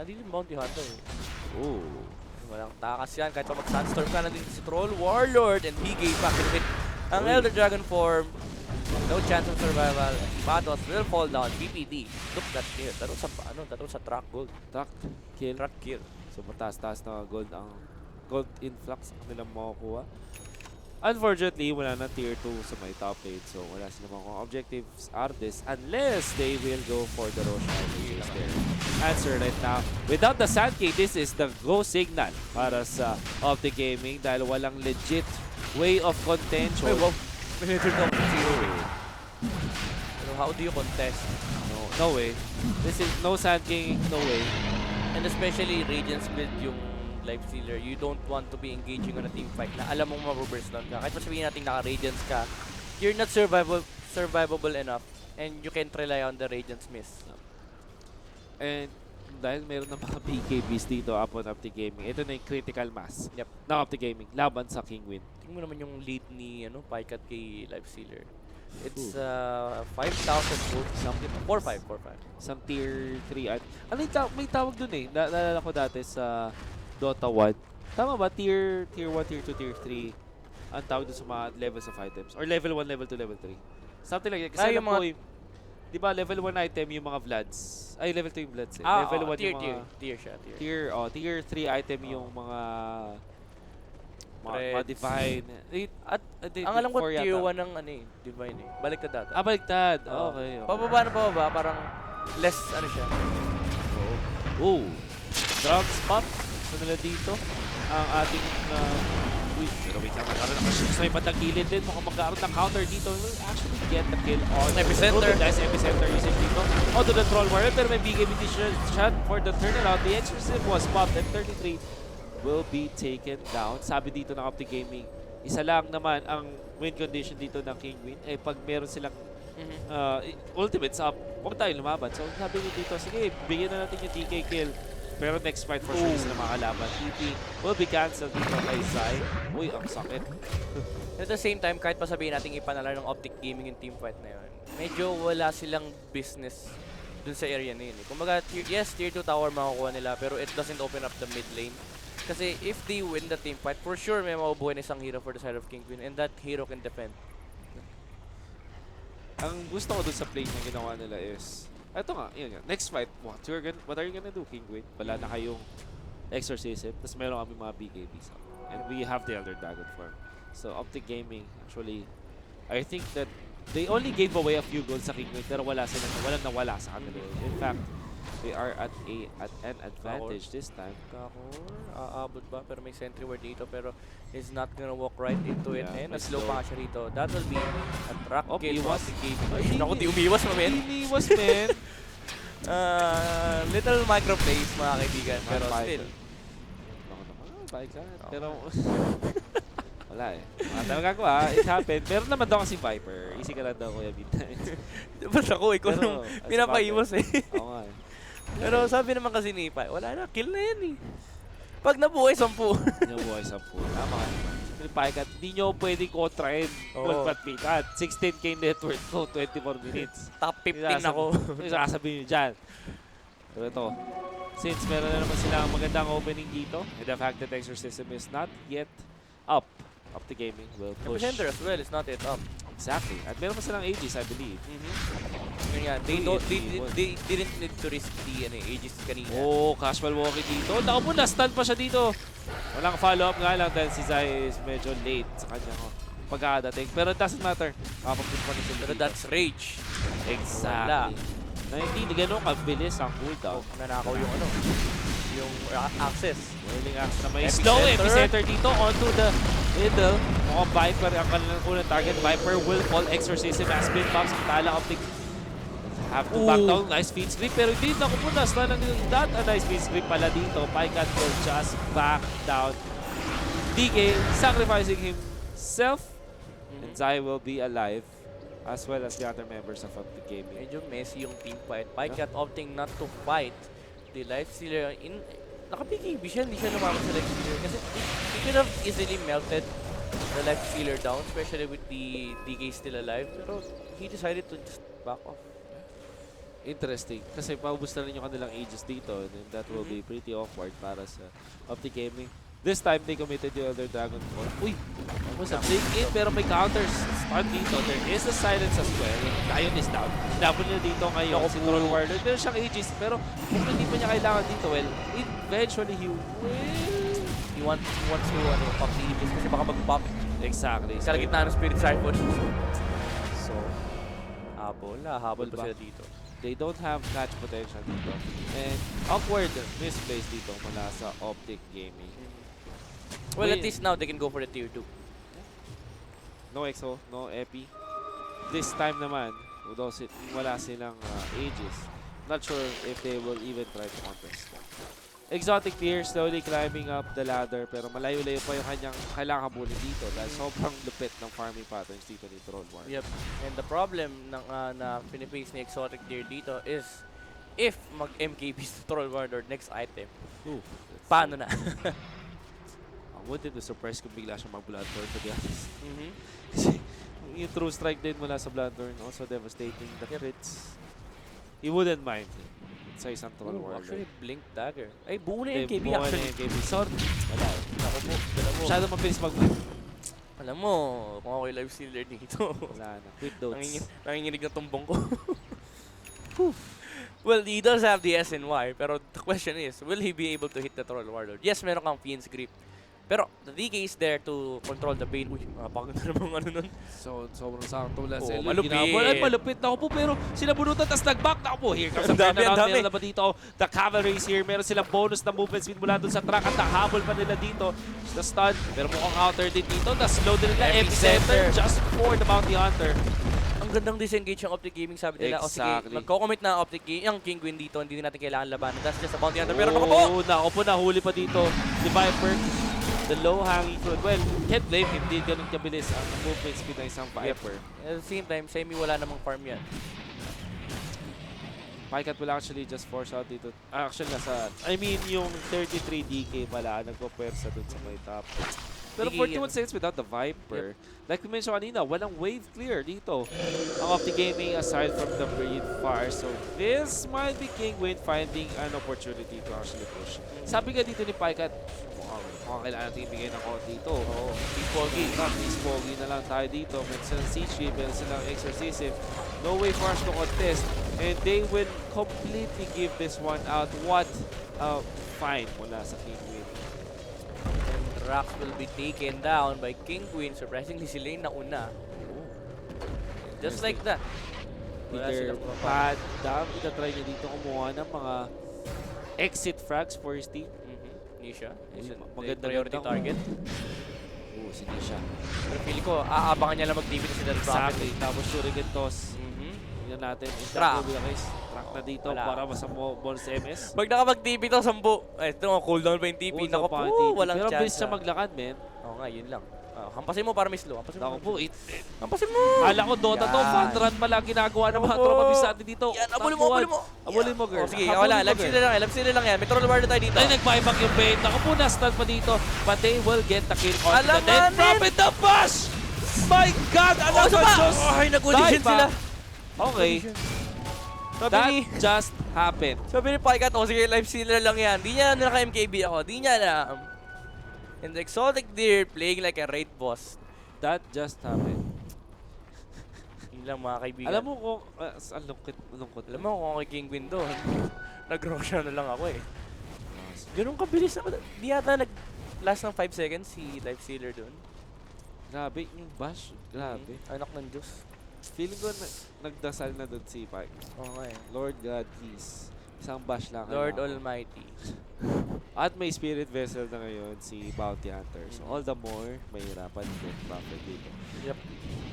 yung Bounty Hunter eh. Oh. Walang takas yan. Kahit pa mag-Sandstorm ka, nandito si Troll Warlord and he gave back and hit ang Elder Dragon form. No chance of survival. Patos will fall down. PPD. Look that near. Taro sa track gold. Track kill. Track kill. So mataas-taas na gold ang gold influx ang nilang makukuha. Unfortunately, wala na tier 2 sa may top 8. So wala silang mga objectives are this unless they will go for the Rosh which is their answer right now. Without the Sand King, this is the go signal para sa Optic Gaming dahil walang legit way of contention. Wait, wow. Penetrate of 0 eh. Pero how do you contest? No way. This is no Sand King, no way. And especially Radiance build yung Lifestealer, you don't want to be engaging on a team fight na alam mong mabuburst down ka. Kahit pa sabihin natin naka-Radiance ka, you're not survivable enough and you can't rely on the Radiance miss. And dahil meron ng mga BKBs dito upon Optic Gaming. Ito na yung critical mass Yep. ng Optic Gaming laban sa Kinguin. Tingnan mo naman yung lead ni Pycat kay Lifestealer. It's 5,000 gold. Something. 4-5. Some tier 3 at ano yung may tawag dun eh. Naalala ko dati sa Dota 1. Tama ba? Tier 1, tier 2, tier 3 ang tawag dun sa mga levels of items. Or level 1, level 2, level 3. Something like that. Kasi alam ko di ba level 1 item yung mga Vlads. Ay, level 2 yung Vlads eh. Level 1 yung mga... Tier siya. Tier 3 item yung mga... Divine. Ang alam ko, tier 1 ng Divine eh. Baliktad data. Baliktad. Okay. Pababa, parang less siya. Oh. Drug spot. So nila dito. Ang ating... pero wait lang. Nagkaroon ng ships na ibatang gilid din. Mukhang magkaroon ng counter dito. Will actually get the kill on Epicenter. Nice epicenter usage dito. Onto the troll warrior. Pero may BKB shot for the turnaround. The exorcism was popped at 33. Will be taken down. Sabi dito ng Optic Gaming, isa lang naman ang win condition dito ng Kinguin. Pag meron silang ultimates up, huwag tayo lumaban. So sabi nyo dito, sige, bigyan na natin yung TK kill. Pero next fight for sure sila makalaban. TP will be cancelled dito kay Zai. Uy, ang sakit. At the same time, kahit pa sabihin natin ipanala ng Optic Gaming yung team fight na yun, medyo wala silang business dun sa area na yun. Kumbaga, yes, tier 2 tower makukuha nila, pero it doesn't open up the mid lane. Kasi if they win the team fight, for sure may mabubuhay na isang hero for the side of Kinguin, and that hero can defend. Ang gusto ko dun sa play na ginawa nila is, ito nga, yun nga, next fight, what are you gonna do, Kinguin? Wala na kayong exorcism, tapos meron kami mga BKBs. And we have the Elder Dragon form. So Optic Gaming, actually, I think that they only gave away a few goals sa Kinguin, pero walang nawala sa kanila. In fact, they are at an advantage this time. Kahor, aabot ba? Pero may sentry ward dito, pero is not gonna walk right into it. And slow pa siya rito. That will be a track kill for the gaming. Ay, naku, di umiwas mo, men. Umiwas, men. Little microplays, mga kaibigan. Pero still. Pero, wala eh. Talaga ko it happened. Meron naman daw kasi Viper. Easy ka lang daw, Kuya Midnight. Diba ako, ikaw nung pinapaiwas eh. Oo nga eh. Pero sabi naman kasi ni Pai, wala na, kill na yan eh. Pag nabuhay, 10. Nabuhay 10. Tama ka naman. Siyempre, Paikat, hindi nyo pwede kontrahin. At 16k net worth ko, 24 minutes. Top 15 ako. Sasabihin nyo dyan. Pero ito, since meron na naman silang magandang opening dito, and the fact that Exorcism is not yet up the gaming will push. Epicenter as well, it's not yet up. Exactly. At meron pa silang Aegis, I believe. They didn't need to risk the Aegis kanina. Oh, casual walking dito. Naku po, na-stun pa siya dito. Walang follow-up nga lang dahil si Zai is medyo late sa kanyang pagkadating. Pero it doesn't matter. Makapag-push pa na sila. Pero that's rage. Exactly. Na hindi ganun kabilis ang cooldown. Nanakaw yung access. Whirling axe na may slow epicenter dito onto the middle. Mukhang Viper ang kanilang unang target. Viper will fall. Exorcism has been popped. Samantala Optic have to back down. Nice feed script. Pero hindi na kumunas na that a nice feed script pala dito. Pycat will just back down. DK sacrificing himself. And Zai will be alive. As well as the other members of the gaming. Medyo messy yung team fight. Pycat opting not to fight the Lifestealer. Naka-PKB siya, hindi siya lumamang sa Lifestealer. Kasi he could have easily melted the Lifestealer down, especially with the DK still alive. Pero he decided to just back off. Interesting. Kasi paubos na rin yung kanilang ages dito. And that will be pretty awkward para sa Optic Gaming. This time, they committed the Elder Dragon Form. Uy! Almost a big in, pero may counters. Start dito. There is a silence as well. Lion is down. Double niya dito ngayon. Si Troll Warlord. Meron siyang Aegis. Pero kung hindi pa niya kailangan dito, well, eventually he will. He wants to pop the Aegis kasi baka mag-pop. Exactly. Sa gitna ng Spirit Siphon. So, habol pa sila dito. They don't have catch potential dito. And awkward misplace dito mula sa Optic Gaming. Well, at least now they can go for the tier 2. No EXO, no Epi. This time naman, wala silang Aegis. Not sure if they will even try to contest. Exotic tier slowly climbing up the ladder pero malayo-layo pa yung kanyang kailangan habulin dito dahil sobrang lupit ng farming patterns dito ni Troll Warrior. Yep. And the problem na piniface ni Exotic tier dito is if mag-MKB sa Troll Warlord next item, Ooh, paano na? I wouldn't be surprised kung bigla siya mag-Bloodborne, to be honest. Mhm. Kasi yung true strike din mula sa Bloodborne, also devastating the crits. He wouldn't mind sa isang Troll Ooh, Warlord. actually, Blink Dagger. Ay, buo na Hindi, MKB buo na actually. MKB. Sorry. Wala eh. Ako po, alam mo. Masyado mabilis mag-move. Alam mo, kung ako yung live stealer dito. Wala na. Quick notes. Nanginginig na tumbong ko. Well, he does have the SNY, pero the question is, will he be able to hit the Troll Warlord? Yes, meron kang Fiend's Grip. Pero the DK is there to control the Bane. Uy, napakaganda namang ano nun. So, sobrang sakto lang Oo, sa Elliot. malupit. Ay, malupit na ako po, pero sinabunutan, tas nag-back na ako po. Here comes Ang the dami, ang dami. Meron na ba dito? The Cavalry is here. Meron silang bonus na movement speed mula dun sa track at nakahabol pa nila dito. The stun, pero mukhang counter din dito. The slow din nila. Epicenter just for the Bounty Hunter. Ang gandang disengage ng Optic Gaming, sabi nila. Exactly. O sige, magko-commit na Optic Gaming, yung Kinguin dito, hindi natin kailangan labanan. That's just a Bounty Hunter. Pero Nako po, nahuli pa dito. Si Viper, the low-hanging fruit. Well, can't blame him. Hindi ganun kabilis ang movement speed ng isang Viper. At the same time, semi wala namang farm yan. Pycat will actually just force out dito. Actually, yung 33 DK pala, nagpo-pwersa dun sa may top. Pero 41 seconds without the Viper. Like we mentioned kanina, walang wave clear dito. Ang Optic Gaming aside from the Breed Fire. So this might be Kinguin finding an opportunity to actually push. Sabi nga dito ni Pycat, mukhang kailangan natin ibigay ng konti dito. Oo, Pogi. Practice Pogi na lang tayo dito. Meron silang CG, meron silang Exorcism. No way for us to contest. And they will completely give this one out. What a find mula sa Kinguin. Rax will be taken down by Kinguin. Surprisingly, sila yung nauna. Just like that. Wala Peter silang mga Padam, itatry niya dito kumuha ng mga exit frags for his team. Nisha. Maganda Priority ganda. target. Si Nisha. Pero feel ko, aabangan niya lang mag-TV na si Del Prophet. Exactly. Tapos Shuriken Toss. Tingnan natin. Track. Track na dito para masamo bonus MS. Pag nakapag-TV to, 10. Ay, ito, cooldown pa yung TP. Naku po, walang pero chance. Pero bilis siya maglakad, men. Oo nga, yun lang. Hampasin mo para may slow. Hampasin mo. Ako po, Hampasin mo! Hala ko, Dota to. Fun run pala ginagawa ng mga tropa bis natin dito. Yan, abulin mo, abulin mo. Abulin mo, girl. Oh, sige, wala. Live sila lang yan. May troll warrior tayo dito. Ay, nagbaibag yung bait. Ako po, na-stun pa dito. But they will get the kill on Alam the dead namin! prophet the push! My God! Alam ko, Diyos! Ay, nag-audition sila. Okay. That just happened. Sabi ni Pycat, sige, live sila lang yan. Di niya naka-MKB ako. Di niya alam. And the Exotic Deer playing like a raid boss. That just happened. Yun lang mga kaibigan. Alam mo kung... ang lungkot. Alam mo kung ako kay Kinguin doon. Nag-rockshow na lang ako eh. Ganun kabilis naman. Di yata nag-last ng 5 seconds si live stealer doon. Grabe, yung bash. Grabe. Anak ng Diyos. Feeling ko nagdasal na doon si Pike. Oo nga eh. Lord God, please. Isang bash lang. Lord Almighty. At may spirit vessel na ngayon si Bounty Hunter. So all the more, mahirapan yung profit dito. Yep.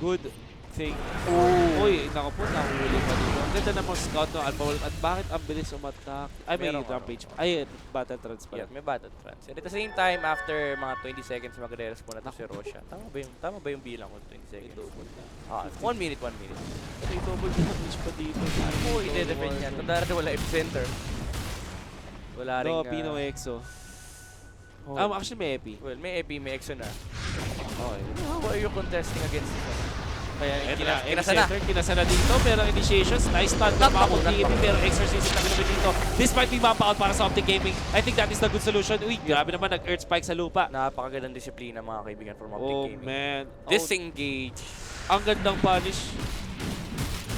Good thing. Oh! Uy, naku po, nahuli pa dito. Ang ganda namang scout no, Alpha Wolf. At bakit ang bilis umattack? Ay, may Meron rampage pa. Ay, battle trans pa. Yeah, may battle trans. And at the same time, after mga 20 seconds, magre-respond na to si Rosha. Tama ba yung bilang ko? 20 seconds? 1 minute, 1 minute. May double damage pa dito. Oo, i-defend yan. Kung darating wala epicenter. Wala rin. No, Pino Exo. Actually may epi. Well, may epi, may exo na. Okay. How are you contesting against this one? Kaya kinasa na dito, pero initiations, nice stun from Optic Gaming, pero exorcism na ginamit dito. This might be mapa out para sa Optic Gaming. I think that is the good solution. Uy, grabe naman, nag-earth spike sa lupa. Napakagandang disiplina mga kaibigan from Optic Gaming. Oh man. Disengage. Ang gandang punish.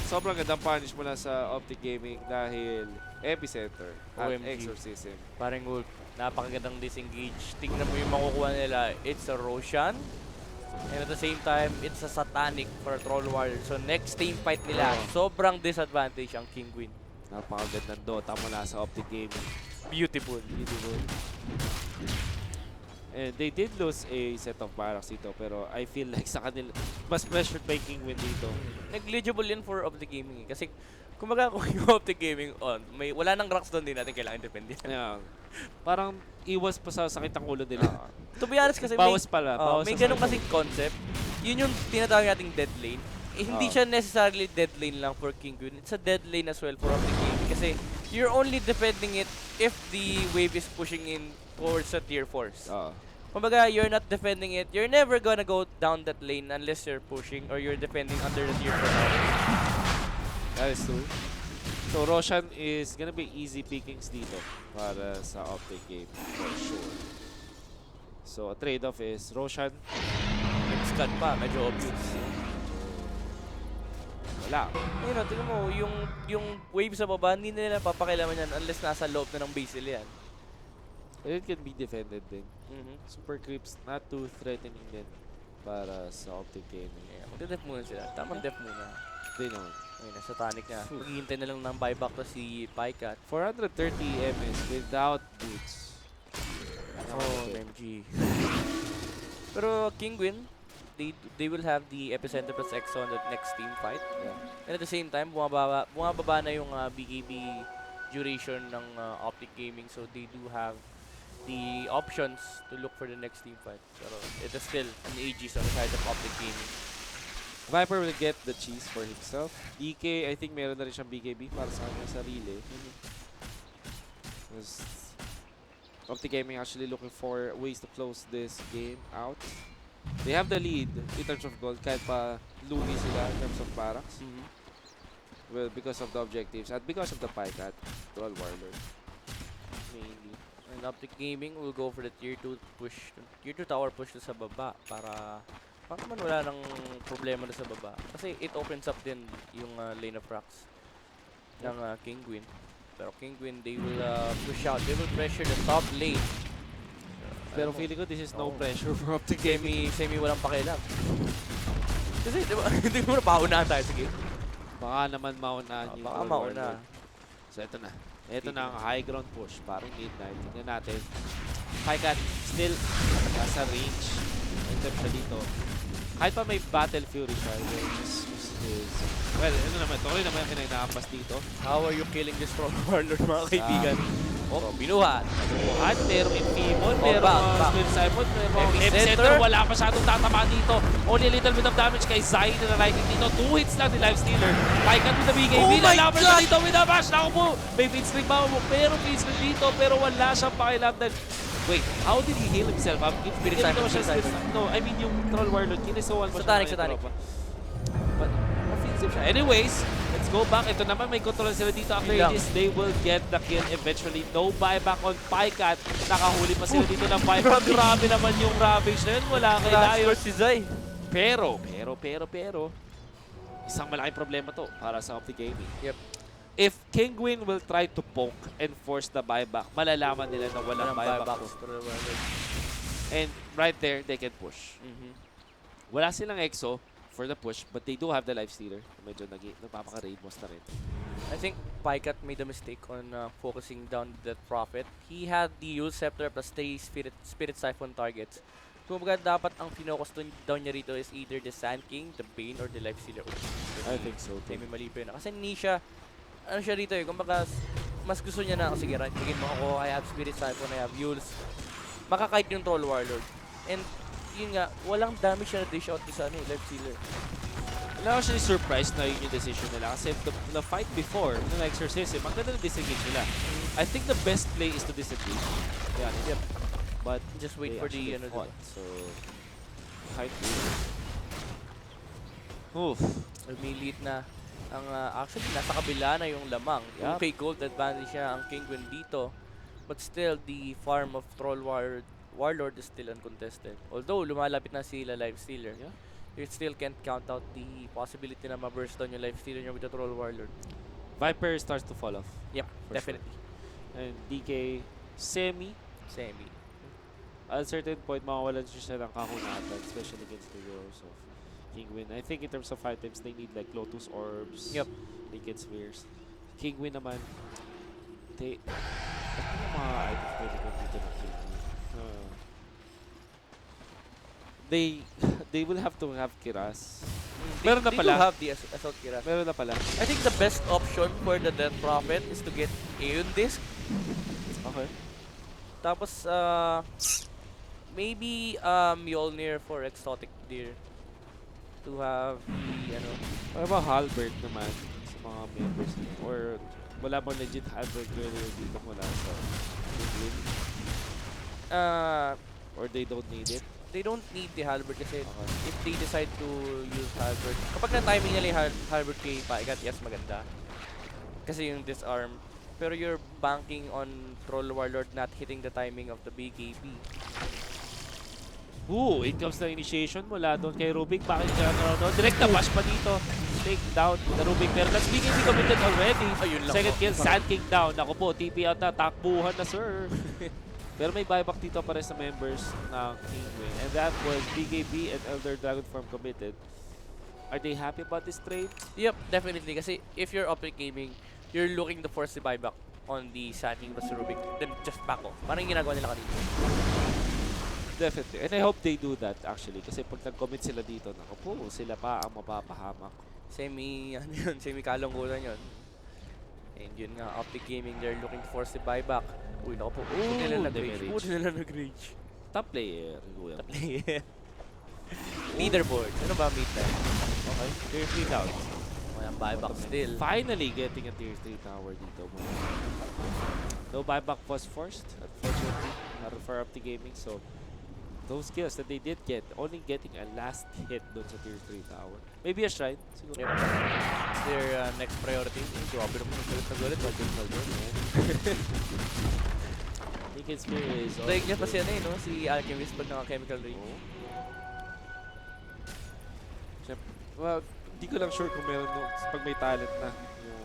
Sobrang gandang punish mula sa Optic Gaming dahil epicenter at OMG. exorcism. Parang Wolf, napakagandang disengage. Tingnan mo yung makukuha nila. It's a Roshan. And at the same time, it's a Satanic for a Troll Warrior. So next team fight nila, sobrang disadvantage ang Kinguin. Napakagandang Dota mula sa Optic Gaming. Beautiful. Beautiful. And they did lose a set of barracks dito, pero I feel like sa kanila, mas pressured by Kinguin dito. Negligible yun for Optic Gaming eh. Kasi kumbaga kung yung Optic Gaming wala nang rocks doon, din natin kailangan independent. Yeah. Parang iwas pa sa sakit ang ulo nila. To be honest kasi bawas pala. may ganun kasing concept. Yun yung tinatawag nating dead lane. Hindi siya necessarily dead lane lang for Kinguin. It's a dead lane as well for Optic Gaming. Kasi you're only defending it if the wave is pushing in towards the tier 4s. Oo. Kumbaga, you're not defending it. You're never gonna go down that lane unless you're pushing or you're defending under the tier 4 tower. That is true. So Roshan is gonna be easy pickings dito para sa Optic game for sure. So a trade-off is Roshan. Scan pa, medyo obvious. Wala. Ayun, tingnan mo, yung wave sa baba, hindi nila papakilaman yan unless nasa loob na ng base nila yan. It can be defended din. Mhm. Super creeps, not too threatening din para sa Optic game. Yeah, magde-def muna sila. Tamang def muna. Hindi naman. Ayun, nasa tonic niya. Maghihintay na lang ng buyback to si Pycat. 430 MS without boots. Oh, MG. Pero Kinguin, they will have the Epicenter plus EXO on the next team fight. Yeah. And at the same time, bumababa na yung BKB duration ng Optic Gaming, so they do have the options to look for the next team fight. Pero it is still an Aegis on the side of Optic Gaming. Viper will get the cheese for himself. DK, I think meron na rin siyang BKB para sa kanya sarili. Optic Gaming actually looking for ways to close this game out. They have the lead in terms of gold kahit pa lugi sila in terms of barracks. Well, because of the objectives at because of the Pycat, Troll Warlord. Mainly. And Optic Gaming will go for the tier 2 push, tier 2 tower push na sa baba para naman wala nang problema na sa baba. Kasi it opens up din yung lane of rocks ng Kinguin. Pero Kinguin, they will push out. They will pressure the top lane. Pero feeling ko this is no pressure for Optic Gaming. Semi walang pakialam. Kasi di ba, hindi mo na paunahan tayo. Sige. Baka naman maunahan yung Baka Troll mauna. Warlord. So ito na. Ito na ang high ground push. Parang midnight. Tingnan natin. Pycat still nasa range. In terms na dito. Kahit pa may Battle Fury siya, well, ano naman, ito rin naman yung kinakapas dito. How are you killing this Troll Warlord, mga kaibigan? Binuhat. Buhat, merong Infimon, merong Split Simon, merong Epicenter. Wala masyadong tatama dito. Only a little bit of damage kay Zai na naliking dito. 2 hits lang ni Lifestealer. Pycat with the BKB. Lalaban na dito with a bash. Naku po, may feedstreak ba? Pero feedstreak dito, pero wala siyang pakialam. Wait, how did he heal himself? Spirit Simon. No, I mean yung Troll Warlord. Kinisawan mo siya. Sa tonic. But, offensive siya. Anyways, let's go back. Ito naman, may control sila dito. After this, they will get the kill eventually. No buyback on Pycat. Nakahuli pa sila dito ng buyback. Grabe naman yung Ravage na yun. Wala kay Layo. Si Zai. Pero, isang malaking problema to para sa Optic Gaming. Yep. If Kinguin will try to poke and force the buyback, malalaman nila na walang buyback. And right there, they can push. Wala silang EXO for the push, but they do have the Lifestealer. Medyo nagpapaka-raid boss na rin. I think Pycat made a mistake on focusing down the Prophet. He had the Yule Scepter plus 3 Spirit Siphon targets. Kumbaga dapat ang pinocus down niya rito is either the Sand King, the Bane, or the Lifestealer. I think so too. May mali pa yun. Kasi hindi siya, ano siya rito eh, kumbaga mas gusto niya na, sige, ranking mo ako, I have Spirit Siphon, I have Yules. Makakite yung Troll Warlord. And yun nga, walang damage siya na dish out sa Lifestealer. I'm actually surprised na yun yung decision nila kasi the fight before, nung exorcism, ang ganda na disengage nila. I think the best play is to disengage. Yeah, yep. But just wait for the fought, so fight oof. Lumilit na ang actually nasa kabila na yung lamang. Yung kay Gold advantage siya ang Kinguin dito. But still the farm of Troll Warlord is still uncontested. Although lumalapit na sila Lifestealer. Yeah. You still can't count out the possibility na ma-burst down yung Lifestealer niya with the Troll Warlord. Viper starts to fall off. Yep, definitely. Sure. And DK semi. At a certain point, mawawalan siya ng kahunatan, especially against the heroes of Kinguin. I think in terms of items, they need like Lotus Orbs, Liquid Spheres. Kinguin naman, ano yung mga items pwede kong dito ng Kinguin? They will have to have Kiras. Meron na pala. They do have the Assault Kiras. Meron na pala. I think the best option for the Death Prophet is to get Aeon Disc. Okay. Tapos, maybe Mjolnir for Exotic Deer to have the, Ano ba Halberd naman sa mga members dito? Or wala bang legit halberd carrier dito mula sa Kinguin? Uh, Or they don't need it? they don't need the halberd kasi Okay. if they decide to use halberd, kapag na-timing nila yung halberd kay Paikat, yes, maganda. Kasi yung disarm. Pero you're banking on Troll Warlord not hitting the timing of the BKB. Ooh, it comes na initiation mula doon kay Rubik. Bakit siya doon? Direct na bash pa dito. Take down the Rubik. Pero that's BKB committed already. Ayun lang. Second kill, Sand King down. Ako po, TP out na. Takbuhan na, sir. Pero may buyback dito para sa members ng Kinguin. And that was BKB and Elder Dragon Form committed. Are they happy about this trade? Yep, definitely. Kasi if you're Optic Gaming, you're looking to force the buyback on the Sand King plus Rubik, then just back off. Parang yung ginagawa nila kanina. Definitely. And I hope they do that actually. Kasi pag nag-commit sila dito, naku po, sila pa ang mapapahamak. Ano yun, semi-kalungkutan yun. And yun nga, Optic Gaming, they're looking to force the buyback. Uy, naku po. Buti nila nag-rage. Buti nila nag-rage. Top player. Kuya. Top player. Leaderboard. Ano ba meet time? Okay. Tier 3 down. Walang buyback still. Finally getting a tier 3 tower dito. No buyback was forced, unfortunately, for Optic Gaming. So, those kills that they did get, only getting a last hit doon sa tier 3 tower. Maybe a shrine, siguro. Yep. Their next priority. Grabe naman yung galit na galit. Naked Spear is also Like niya pa good. si ano no? Si Alchemist pag naka-chemical ring. Oo. Well, hindi ko lang sure kung meron no, pag may talent na yung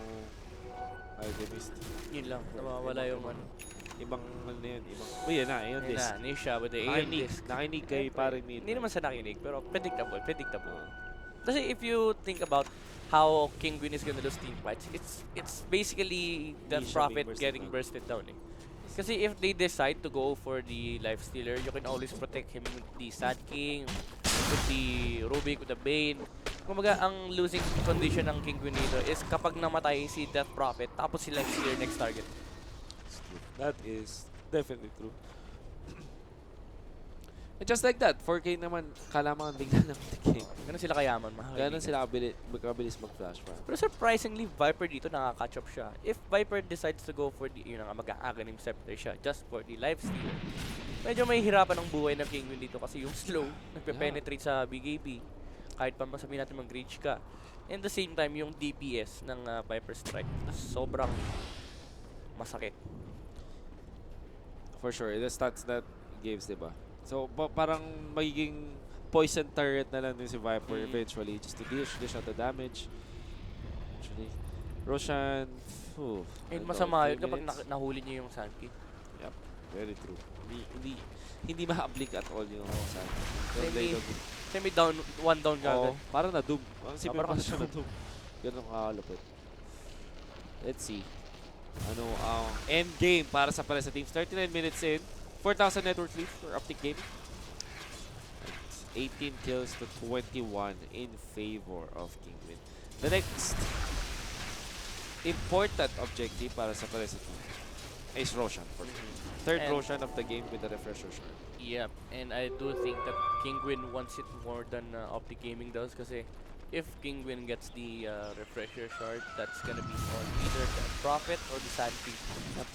Alchemist. Yun lang. Nawawala yung ano. Ibang ano na yun, ibang... Uy, yan na, yun Yun this. na, Nisha with the Aeon Disc. Nakinig kay parang mid. Hindi naman sa nakinig, pero predictable. Kasi if you think about how Kinguin is gonna lose team fights, it's basically that Nisha Prophet being getting bursted bursted down eh. Kasi if they decide to go for the Life Stealer, you can always protect him with the Sand King, with the Rubik, with the Bane. Kumaga, ang losing condition ng Kinguin dito is kapag namatay si Death Prophet, tapos si Life Stealer next target. That is definitely true. And just like that, 4K naman, kalaman bigla ng game. Ganun sila kayaman, mga Ganun kaibigan. sila magkabilis mag-flash pa. Pero surprisingly, Viper dito nakaka-catch up siya. If Viper decides to go for the, yun nga, mag-a-aghanim scepter siya just for the lifesteal, medyo may hirapan ng buhay ng Kinguin dito kasi yung slow, nagpe-penetrate sa BKB. Kahit pa masabihin natin mag-reach ka. And the same time, yung DPS ng Viper Strike, sobrang masakit. For sure, the stats that gives, diba? So, parang magiging poison turret na lang din si Viper eventually just to dish out the damage. Actually, Roshan, And masama yun kapag nahuli niyo yung Sand King. Yep, very true. Hindi ma-oblique at all yung Sand King. Kasi may down, one down ka agad. Parang na-doom. Ang simple parang pa siya na-doom. Ganun kakalapit. Let's see. Ano ang end game para sa teams. 39 minutes in. 4,000 network lead for Optic Gaming. 18 kills to 21 in favor of Kinguin. The next important objective para sa team is Roshan. Third And Roshan of the game with the refresher shard. yep, and I do think that Kinguin wants it more than Optic Gaming does kasi if Kinguin gets the refresher shard, that's gonna be on either the Prophet or the Sand King. Yep.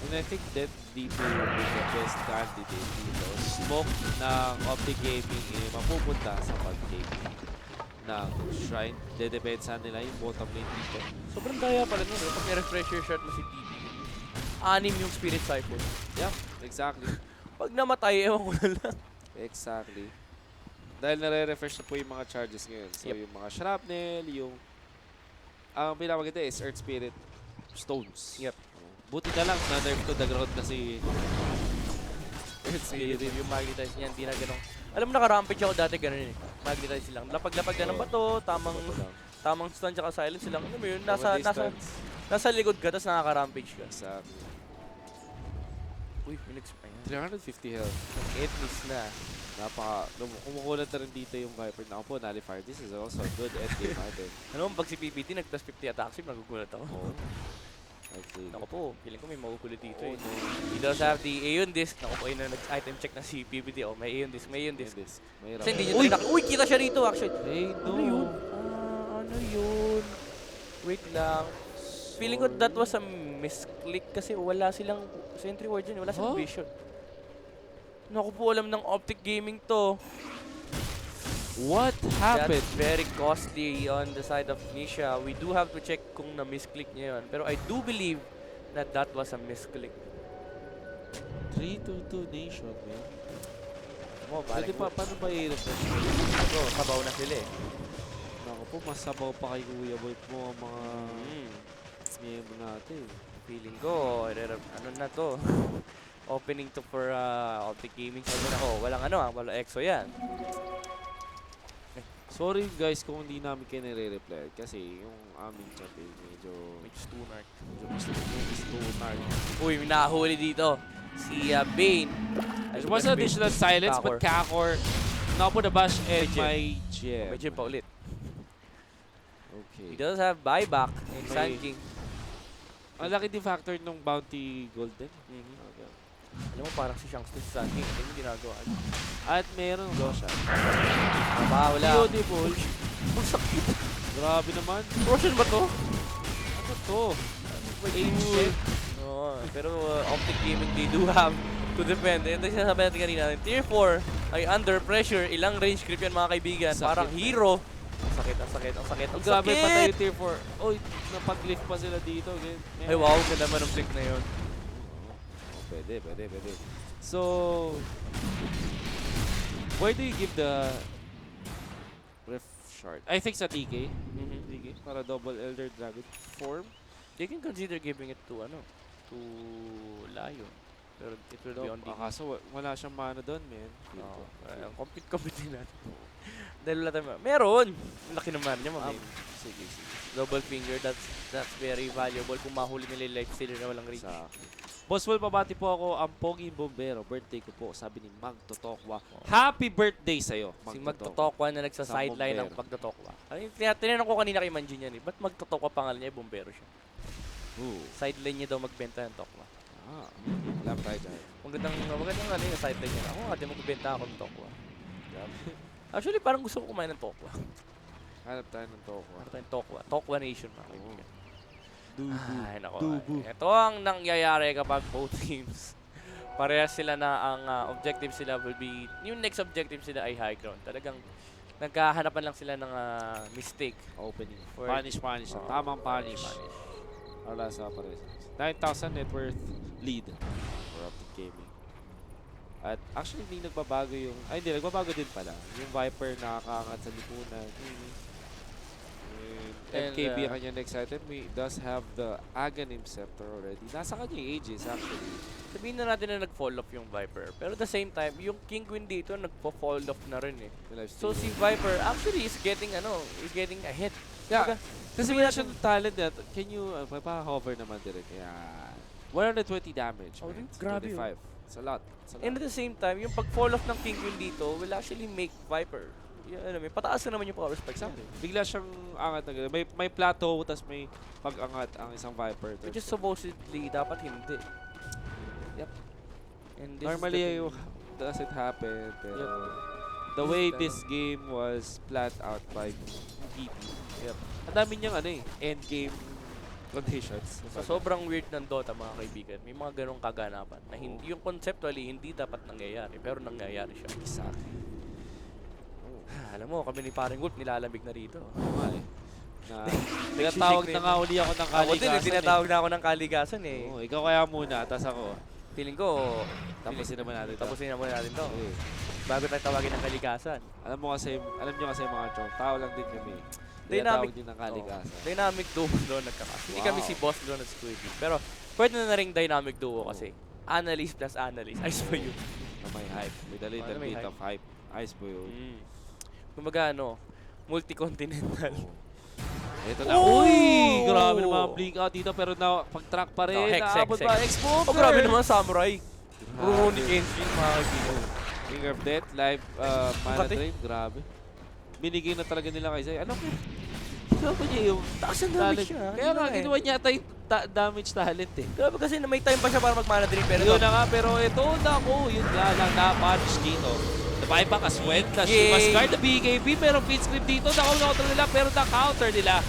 And I think that DP will be the best candidate dito. Smoke ng Optic Gaming mapupunta sa pag-take ng Shrine. Dedepensa nila yung bottom lane dito. Sobrang daya pala nun pag may refresher shard mo si DP. 6 yung Spirit Siphon. Yeah, exactly. Pag namatay, ewan ko na lang. Exactly. Dahil nare-refresh na po yung mga charges ngayon. So Yep. yung mga Shrapnel, yung... Ang pinamaganda is Earth Spirit Stones. Yep. Buti na lang na nerf to the ground kasi Earth Spirit. Yung magnetize niya, hindi na ganun. Alam mo, naka-rampage ako dati ganun eh. Magnetize silang. Lapag-lapag ka ng bato, tamang stun tsaka silence silang. Alam mo yun, nasa likod ka, tapos nakaka-rampage ka. Exactly. Uy, ayan. 350 health. Nag-8 miss na. Kumukulat na rin dito yung Viper. Naku po, nullifier. This is also a good endgame item. Ano, pag si PPT nag-plus 50 attack sim, nagugulat ako. Oh. Okay. Naku po, feeling ko may mahuhuli dito eh. No. He does have the Aeon Disc. Naku po, nag-item check na si PPT. Oh, may Aeon Disc, may Aeon Disc. May Kasi hindi niya uy, kita siya rito actually. Hey, no. Ano yun? Ano yun? Wait lang. Feeling ko that was a misclick kasi wala silang sentry ward dyan. Wala silang vision. Naku po, alam ng Optic Gaming to. What happened? That's very costly on the side of Nisha. We do have to check kung na-misclick niya yun. Pero I do believe that that was a misclick. 3-2-2 nation, man. Pwede pa, paano ba i-refresh? Ito, sabaw na sila eh. Naku po, mas sabaw pa kay Kuya Boy mo ang mga miyembro natin. Feeling ko, ano na to? Opening to for Optic Gaming. Sabi na, walang wala EXO yan. Sorry guys kung hindi namin kayo nire-reply kasi yung aming chat medyo stunard. Uy, may nahuli dito. Si Bane. It was additional silence but Kakor now put the bash and my gem. May gem pa ulit. Okay. He does have buyback in Sand King. Ang laki din factor nung bounty golden. Okay. Alam mo, parang si Shanks din sa Sand King. Hindi mo ginagawa. At meron Roshan. Wala. Beautiful. Ang sakit. Grabe naman. Roshan ba to? Ano to? Ancient. Pero Optic Gaming, they do have to defend. Ito yung sinasabi natin kanina. Tier 4 ay under pressure. Ilang range creep yan mga kaibigan. Sakit, parang hero. Ang sakit, ang sakit, ang sakit, ang grabe, sakit! patay yung tier 4. Oy, napag-lift pa sila dito. Ay wow, ganda man ang pick na yun. Pwede. So, where do you give the ref shard? I think sa DK. DK para double Elder Dragon form. They can consider giving it to to Lion. Pero it will be on DK. Kaso wala siyang mana doon, man. Compete din natin. Dahil wala tayo. Meron! Laki naman niya, ma'am. Sige. Double finger, that's very valuable kung mahuli nila yung life stealer na walang reach. Boss Will, pabati po ako ang Poging Bombero. Birthday ko po, sabi ni Mag Totokwa. Happy birthday sa'yo, Si Mag Totokwa na nagsa-sideline ng pagtotokwa. Tinanong ko kanina kay Manjin yan eh. Ba't Mag Totokwa pangalan niya? Bombero siya. Sideline niya daw magbenta ng tokwa. Alam tayo dyan. Magandang yung sideline niya. Ako nga, di magbenta ako ng tokwa. Actually, parang gusto ko kumain ng tokwa. Hanap tayo ng tokwa. Hanap tayo ng tokwa. Tokwa Nation, mga kaibigan. Ay, nako. Dubu. Ito ang nangyayari kapag both teams. Parehas sila na ang objective sila will be, yung next objective sila ay high ground. Talagang nagkahanapan lang sila ng mistake. Opening. Punish. Tamang punish. Wala sa pares. 9,000 net worth lead for Optic Gaming. At actually, hindi nagbabago yung... Ay, hindi. Nagbabago din pala. Yung Viper nakakaangat sa lipunan. MKB ang kanya next item. He does have the Aghanim Scepter already. Nasa kanya yung Aegis, actually. Sabihin na natin na nag-fall off yung Viper. Pero at the same time, yung Kinguin dito, nagpo-fall off na rin eh. So si Viper actually is getting ahead. Yeah. Kasi wala siyang talent na. Can you, pa-hover naman direct. Yeah. 120 damage. Oh, man. grabe 25. It's a lot. And at the same time, yung pag-fall off ng Kinguin dito will actually make Viper. Pataas na naman yung power spike. Bigla siyang angat na gano'n. May plateau, tapos may pag-angat ang isang Viper. Which is supposedly, dapat hindi. Yep. And this normally, doesn't happen. Pero the way this game was planned out by PP. Yep. Ang dami niyang endgame conditions. Sa sobrang weird ng Dota, mga kaibigan, may mga ganong kaganapan na hindi, yung conceptually, hindi dapat nangyayari. Pero nangyayari siya. Exactly. Alam mo, kami ni Paring Wolf nilalamig na rito. Tinatawag na nga uli ako ng kaligasan. Ako din, tinatawag na ako ng kaligasan eh. Ikaw kaya muna, tas ako. Feeling ko, tapusin naman natin to. Okay. Bago tayo tawagin ng kaligasan. Alam nyo kasi mga chong, tao lang din kami. Dynamic din ng kaligasan. Dynamic duo doon nagkakasin. Hindi kami si Boss doon at Squiddy. Pero pwede na ring dynamic duo kasi. Analyst plus analyst. Eyes for you. May hype. With a little bit of hype. Eyes for you. Kumaga multi-continental. Ito na. Uy! Grabe naman blink out dito pero pag-track pa rin. Naabot pa. X-Smoker! Grabe naman Samurai. Rune Kenshin, mga kaibigan. Finger of Death, live mana drain. Grabe. Binigay na talaga nila kay Zay. Ano ko? Grabe niya yung taas ang damage siya. Kaya nga, ginawa niya tayo damage talent eh. Grabe kasi may time pa siya para mag-mana drain. Pero yun na nga, pero ito, yun nga lang na-punish dito. Buyback as well. Mas guard the BKB pero feed script dito. Nakaw nila pero na-counter nila.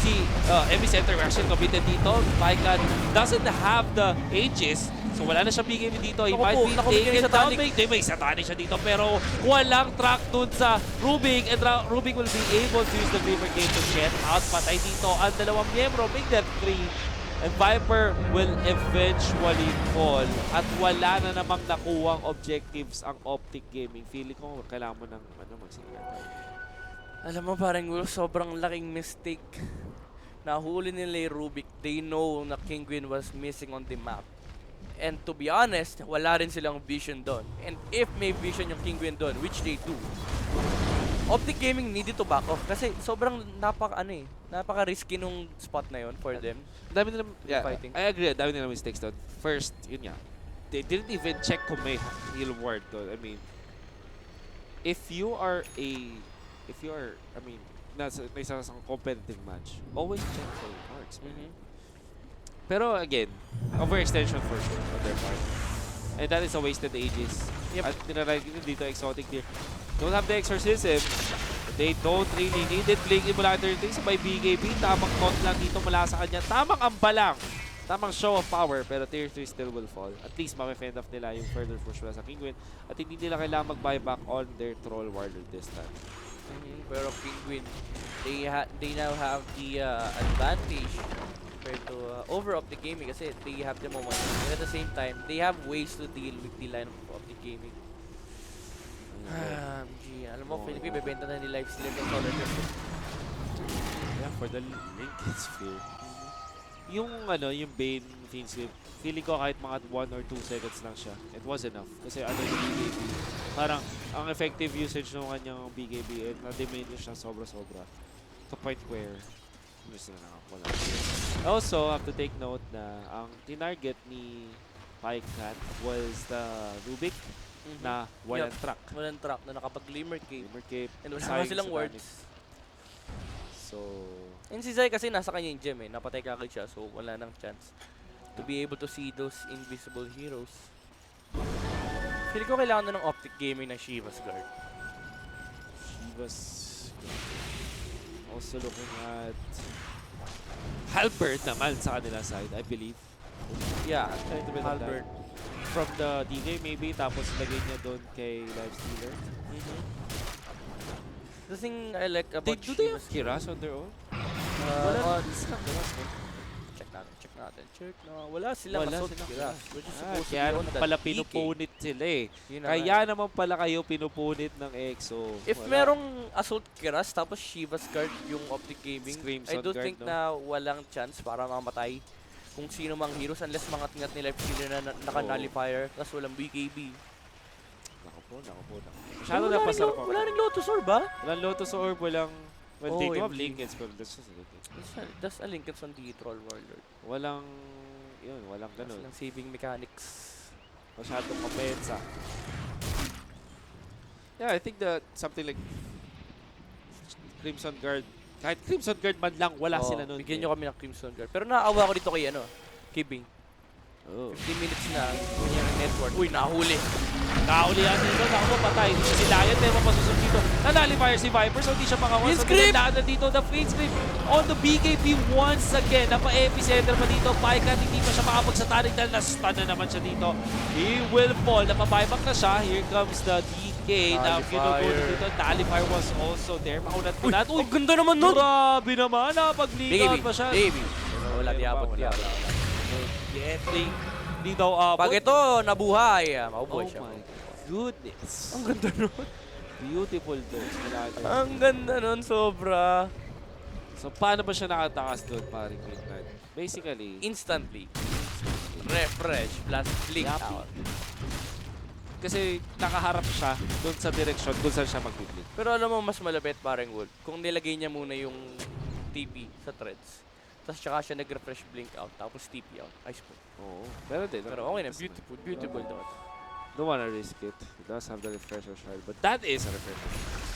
si Epicenter actually committed dito. Pycan doesn't have the ages. So wala na siya BKB dito. He Naku might po, be naku, taken may down. satanic. May satanic siya dito. Pero walang track dun sa Rubik. And Rubik will be able to use the Glimmer Gate to get out. Patay dito ang dalawang miyembro. Big Death 3. And Viper will eventually fall. At wala na namang nakuwang objectives ang Optic Gaming. Feeling ko kailangan mo ng magsimula. Alam mo, parang sobrang laking mistake. Nahuli nila yung Rubik. They know na Kinguin was missing on the map. And to be honest, wala rin silang vision doon. And if may vision yung Kinguin doon, which they do, Optic Gaming needed to back off. Kasi sobrang napaka-risky nung spot na yon for them. Dami nila, Fighting. I agree, dami nila mistakes doon. First, yun nga, they didn't even check kung may heal ward doon. I mean, if you are, nasa isang competitive match, always check for wards. Pero again, overextension for sure on their part. And that is a wasted ages. Yep. At tinarag dito exotic here. Don't have the exorcism. They don't really need it. Blink mula 30 sabay BKB. Tamang taunt lang dito mula sa kanya. Tamang amba lang. Tamang show of power. Pero tier 3 still will fall. At least ma-fend off nila yung further push mula sa Kinguin. At hindi nila kailangan mag-buyback on their troll warlord this time. Pero Kinguin, they now have the advantage compared to over Optic Gaming kasi they have the momentum. And at the same time, they have ways to deal with the line of Optic Gaming. Alam mo, Philippe, bebenta na ni Lifesteal ng StarLadder. Yeah, for the Lincoln Sphere. Yung Bane Fiendsweep, feeling ko kahit mga 1 or 2 seconds lang siya, it was enough. Kasi yung BKB, parang ang effective usage ng kanyang BKB and na-diminish siya sobra-sobra. To point where, also, have to take note na ang tinarget ni Pycan was the Rubik na walang track. Walang track na nakapag-Glimmer Cape. Glimmer Cape. And wala silang words. So, and si Zai kasi nasa kanya yung gem eh. Napatay kagad siya so wala nang chance to be able to see those invisible heroes. Feel ko kailangan na ng Optic Gaming ng Shiva's Guard. Shiva's also looking at Halberd naman sa kanila side, I believe. Yeah, Trying to build Halberd. From the DK maybe, tapos lagay niya doon kay Lifestealer. The thing I like about Do they have Kiras on their own? Wala check na. Wala silang assault Kiras. Which is supposed to be Kaya on naman the pala DK. pinupunit sila eh. Yun Kaya naman pala kayo pinupunit ng EXO. If merong assault Kiras tapos Shiva's Guard yung Optic Gaming, Screams I on don't guard, think no? na walang chance para mamatay kung sino mang heroes unless mangat-ngat nila na naka-nullifier tapos walang BKB. Naku po. Masyado na pasarap ako. Wala ring Lotus Orb ba? Walang Lotus Orb, walang... Well, they do have OMG. Linkens, pero that's just a Linkens. That's a Linkens on the Troll Warlord. Walang ganun. Walang saving mechanics. Masyadong kapensa. Yeah, I think that something like Crimson Guard, kahit Crimson Guard man lang, wala sila nun. Bigyan nyo kami ng Crimson Guard. Pero naawa ko dito kay Bing. Oh. 15 minutes na, kanyang network. Uy, nahuli. Nakauli yan dito, patay. Dito si Lion, pero mapasusunod dito. Nanalifier si Viper, so hindi siya makawas. So, dinadaan dito, the Fate Script on the BKB once again. Napa-epicenter pa dito. Pycan, hindi pa siya makapagsatanig dahil na-stun na naman siya dito. He will fall. Napabuyback na siya. Here comes the DK. Now, ginugulo dito. Nalifier was also there. Makunat-kunat. Uy, ang ganda naman nun! Grabe naman. Nakapag-leak out pa siya. Baby. Wala, di abot. Di daw abot. Pag ito, nabuhay. Mabubuhay siya. Oh my goodness. Ang ganda nun. Beautiful dose. Ang ganda nun, sobra. So, paano ba siya nakatakas doon, paring Midnight? Basically, Instantly. Refresh plus blink out. Kasi nakaharap siya doon sa direction kung saan siya mag-blink. Pero alam mo, mas malapit parang Wolf. Kung nilagay niya muna yung TP sa threads. Tapos tsaka siya nag-refresh blink out. Tapos TP out. Ice po. Oo. Pero okay na. Beautiful daw. Don't wanna risk it. It does have the refresher shard, but that is a refresher.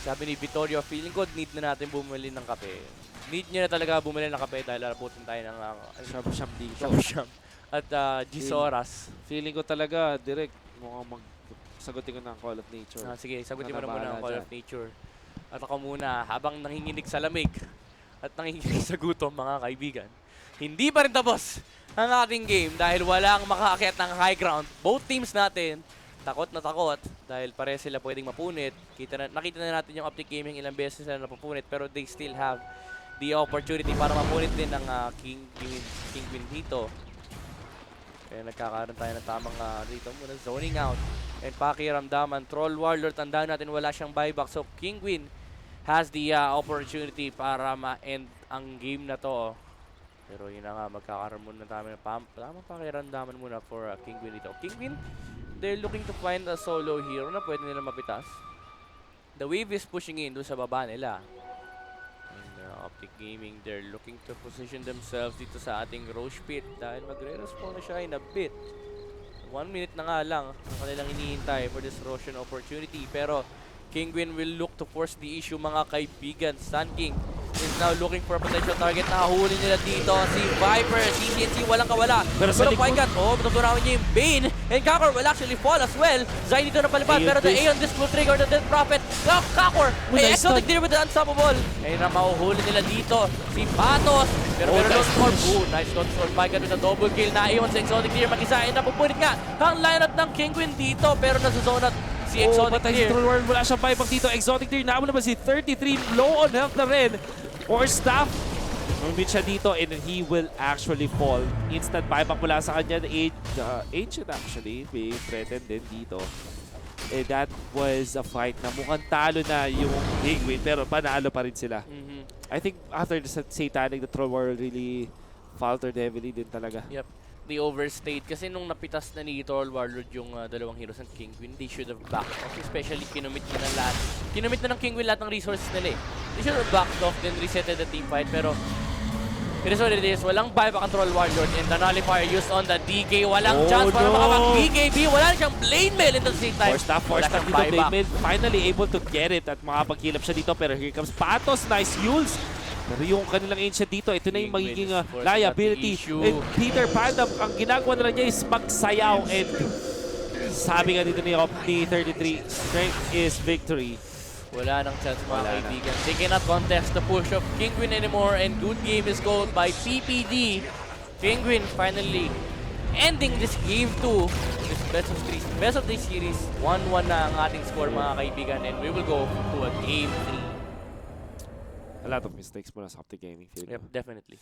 Sabi ni Vittorio, feeling ko need na natin bumili ng kape. Need niya na talaga bumili ng kape dahil abutin tayo ng Sham dito. Sham. At Gisoras. Feeling ko talaga, direct, mukhang sagutin ko ng Call of Nature. Sige, sagutin mo na muna ang Call of Nature. At ako muna, habang nanginginig sa lamig, at nanginginig sa gutom mga kaibigan. Hindi pa rin tapos ang ating game dahil walang makaakyat ng high ground. Both teams natin takot na takot dahil pare sila pwedeng mapunit. Nakita na natin yung Optic Gaming ilang beses sila napapunit pero they still have the opportunity para mapunit din ng Kinguin dito. Kaya nagkakaroon tayo ng tamang dito muna zoning out and pakiramdaman. Troll Warlord, tandaan natin wala siyang buyback. So Kinguin has the opportunity para ma-end ang game na to. Pero yun na nga, magkakaroon muna tayo ng tamang pakiramdaman muna for Kinguin dito. Kinguin, they're looking to find a solo hero na pwede nila mapitas. The wave is pushing in doon sa baba nila. Optic Gaming, they're looking to position themselves dito sa ating Roche Pit dahil magre-respawn na siya in a bit. 1 minute na nga lang ang kanilang hinihintay for this Roshan opportunity. Pero Kinguin will look to force the issue mga kaibigan. Sun King is now looking for a potential target. Nakahuli nila dito si Viper. CCNC walang kawala. Pero Paikat, matutunawan niya yung Bane. And Kakor will actually fall as well. Zay dito napalipad. Pero the Aeon Disc will trigger the Death Prophet. Kakor, ay exotic deer with the Unstoppable. Ayun na mahuhuli nila dito si Patos. Pero meron lang score. Nice shot for Paikat with a double kill. Na Aeon sa exotic deer mag-isa. And napupunit nga ang lineup ng Kinguin dito. Pero nasa-zone at si Exotic Deer. Wala siyang buyback dito. Exotic Deer, naamo naman si 33. Low on health na rin. Or staff. Lumit siya dito and he will actually fall. Instant buyback mula sa kanya. Ancient actually. Being threatened din dito. And that was a fight na mukhang talo na yung Kinguin. Pero panalo pa rin sila. I think after the Satanic, the Troll Warrior really faltered heavily din talaga. Yep. They overstayed kasi nung napitas na ni Troll Warlord yung dalawang heroes ng Kinguin, they should have backed off. Especially kinumit na ng lahat. Kinumit na ng Kinguin lahat ng resources nila eh. They should have backed off then resetted the team fight. Pero it is what it is. Walang buyback ang Troll Warlord and the nullifier used on the DK. Walang chance para makapag-BKB. Wala na siyang Blade Mail in the same time. Force staff dito. Blade Mail finally able to get it at makapag-heal up siya dito. Pero here comes Patos. Nice Yules. Pero yung kanilang ancient dito, ito na yung magiging liability. And Peter Pan, ang ginagawa na niya is magsayaw. And sabi nga dito ni 33, strength is victory. Wala nang chance mga kaibigan. They cannot contest the push of Kinguin anymore and good game is called by PPD. Kinguin finally ending this game 2. This best of 3 series. 1-1 na ang ating score mga kaibigan and we will go to a game 3. A lot of mistakes mula sa Optic Gaming field. Yep, definitely.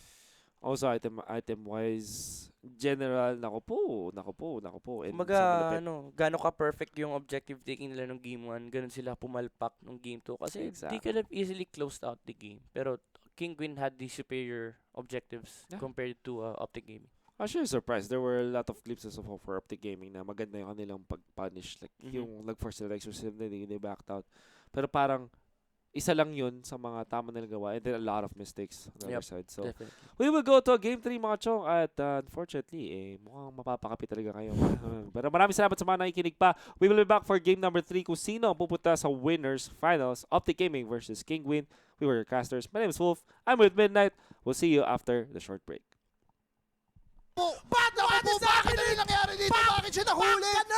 Also, item-wise, general, nako po. Kumaga, gaano ka perfect yung objective taking nila ng game 1, ganun sila pumalpak ng game 2. Kasi they could have easily closed out the game. Pero Kinguin had the superior objectives compared to Optic Gaming. Actually, surprised. There were a lot of glimpses of for Optic Gaming na maganda yung kanilang pag-punish. Like, yung nag-force sila exorcism, they backed out. Pero parang, isa lang yun sa mga tama nilang gawa and then a lot of mistakes on the other side. So, definitely. We will go to game 3 mga chong at unfortunately, mukhang mapapakapit talaga kayo. Pero maraming salamat sa mga nakikinig pa. We will be back for game number 3 kung sino ang pupunta sa winners finals. Optic Gaming versus Kinguin. We were your casters. My name is Wolf. I'm with Midnight. We'll see you after the short break. Bakit nangyari dito? Bakit siya nahuli?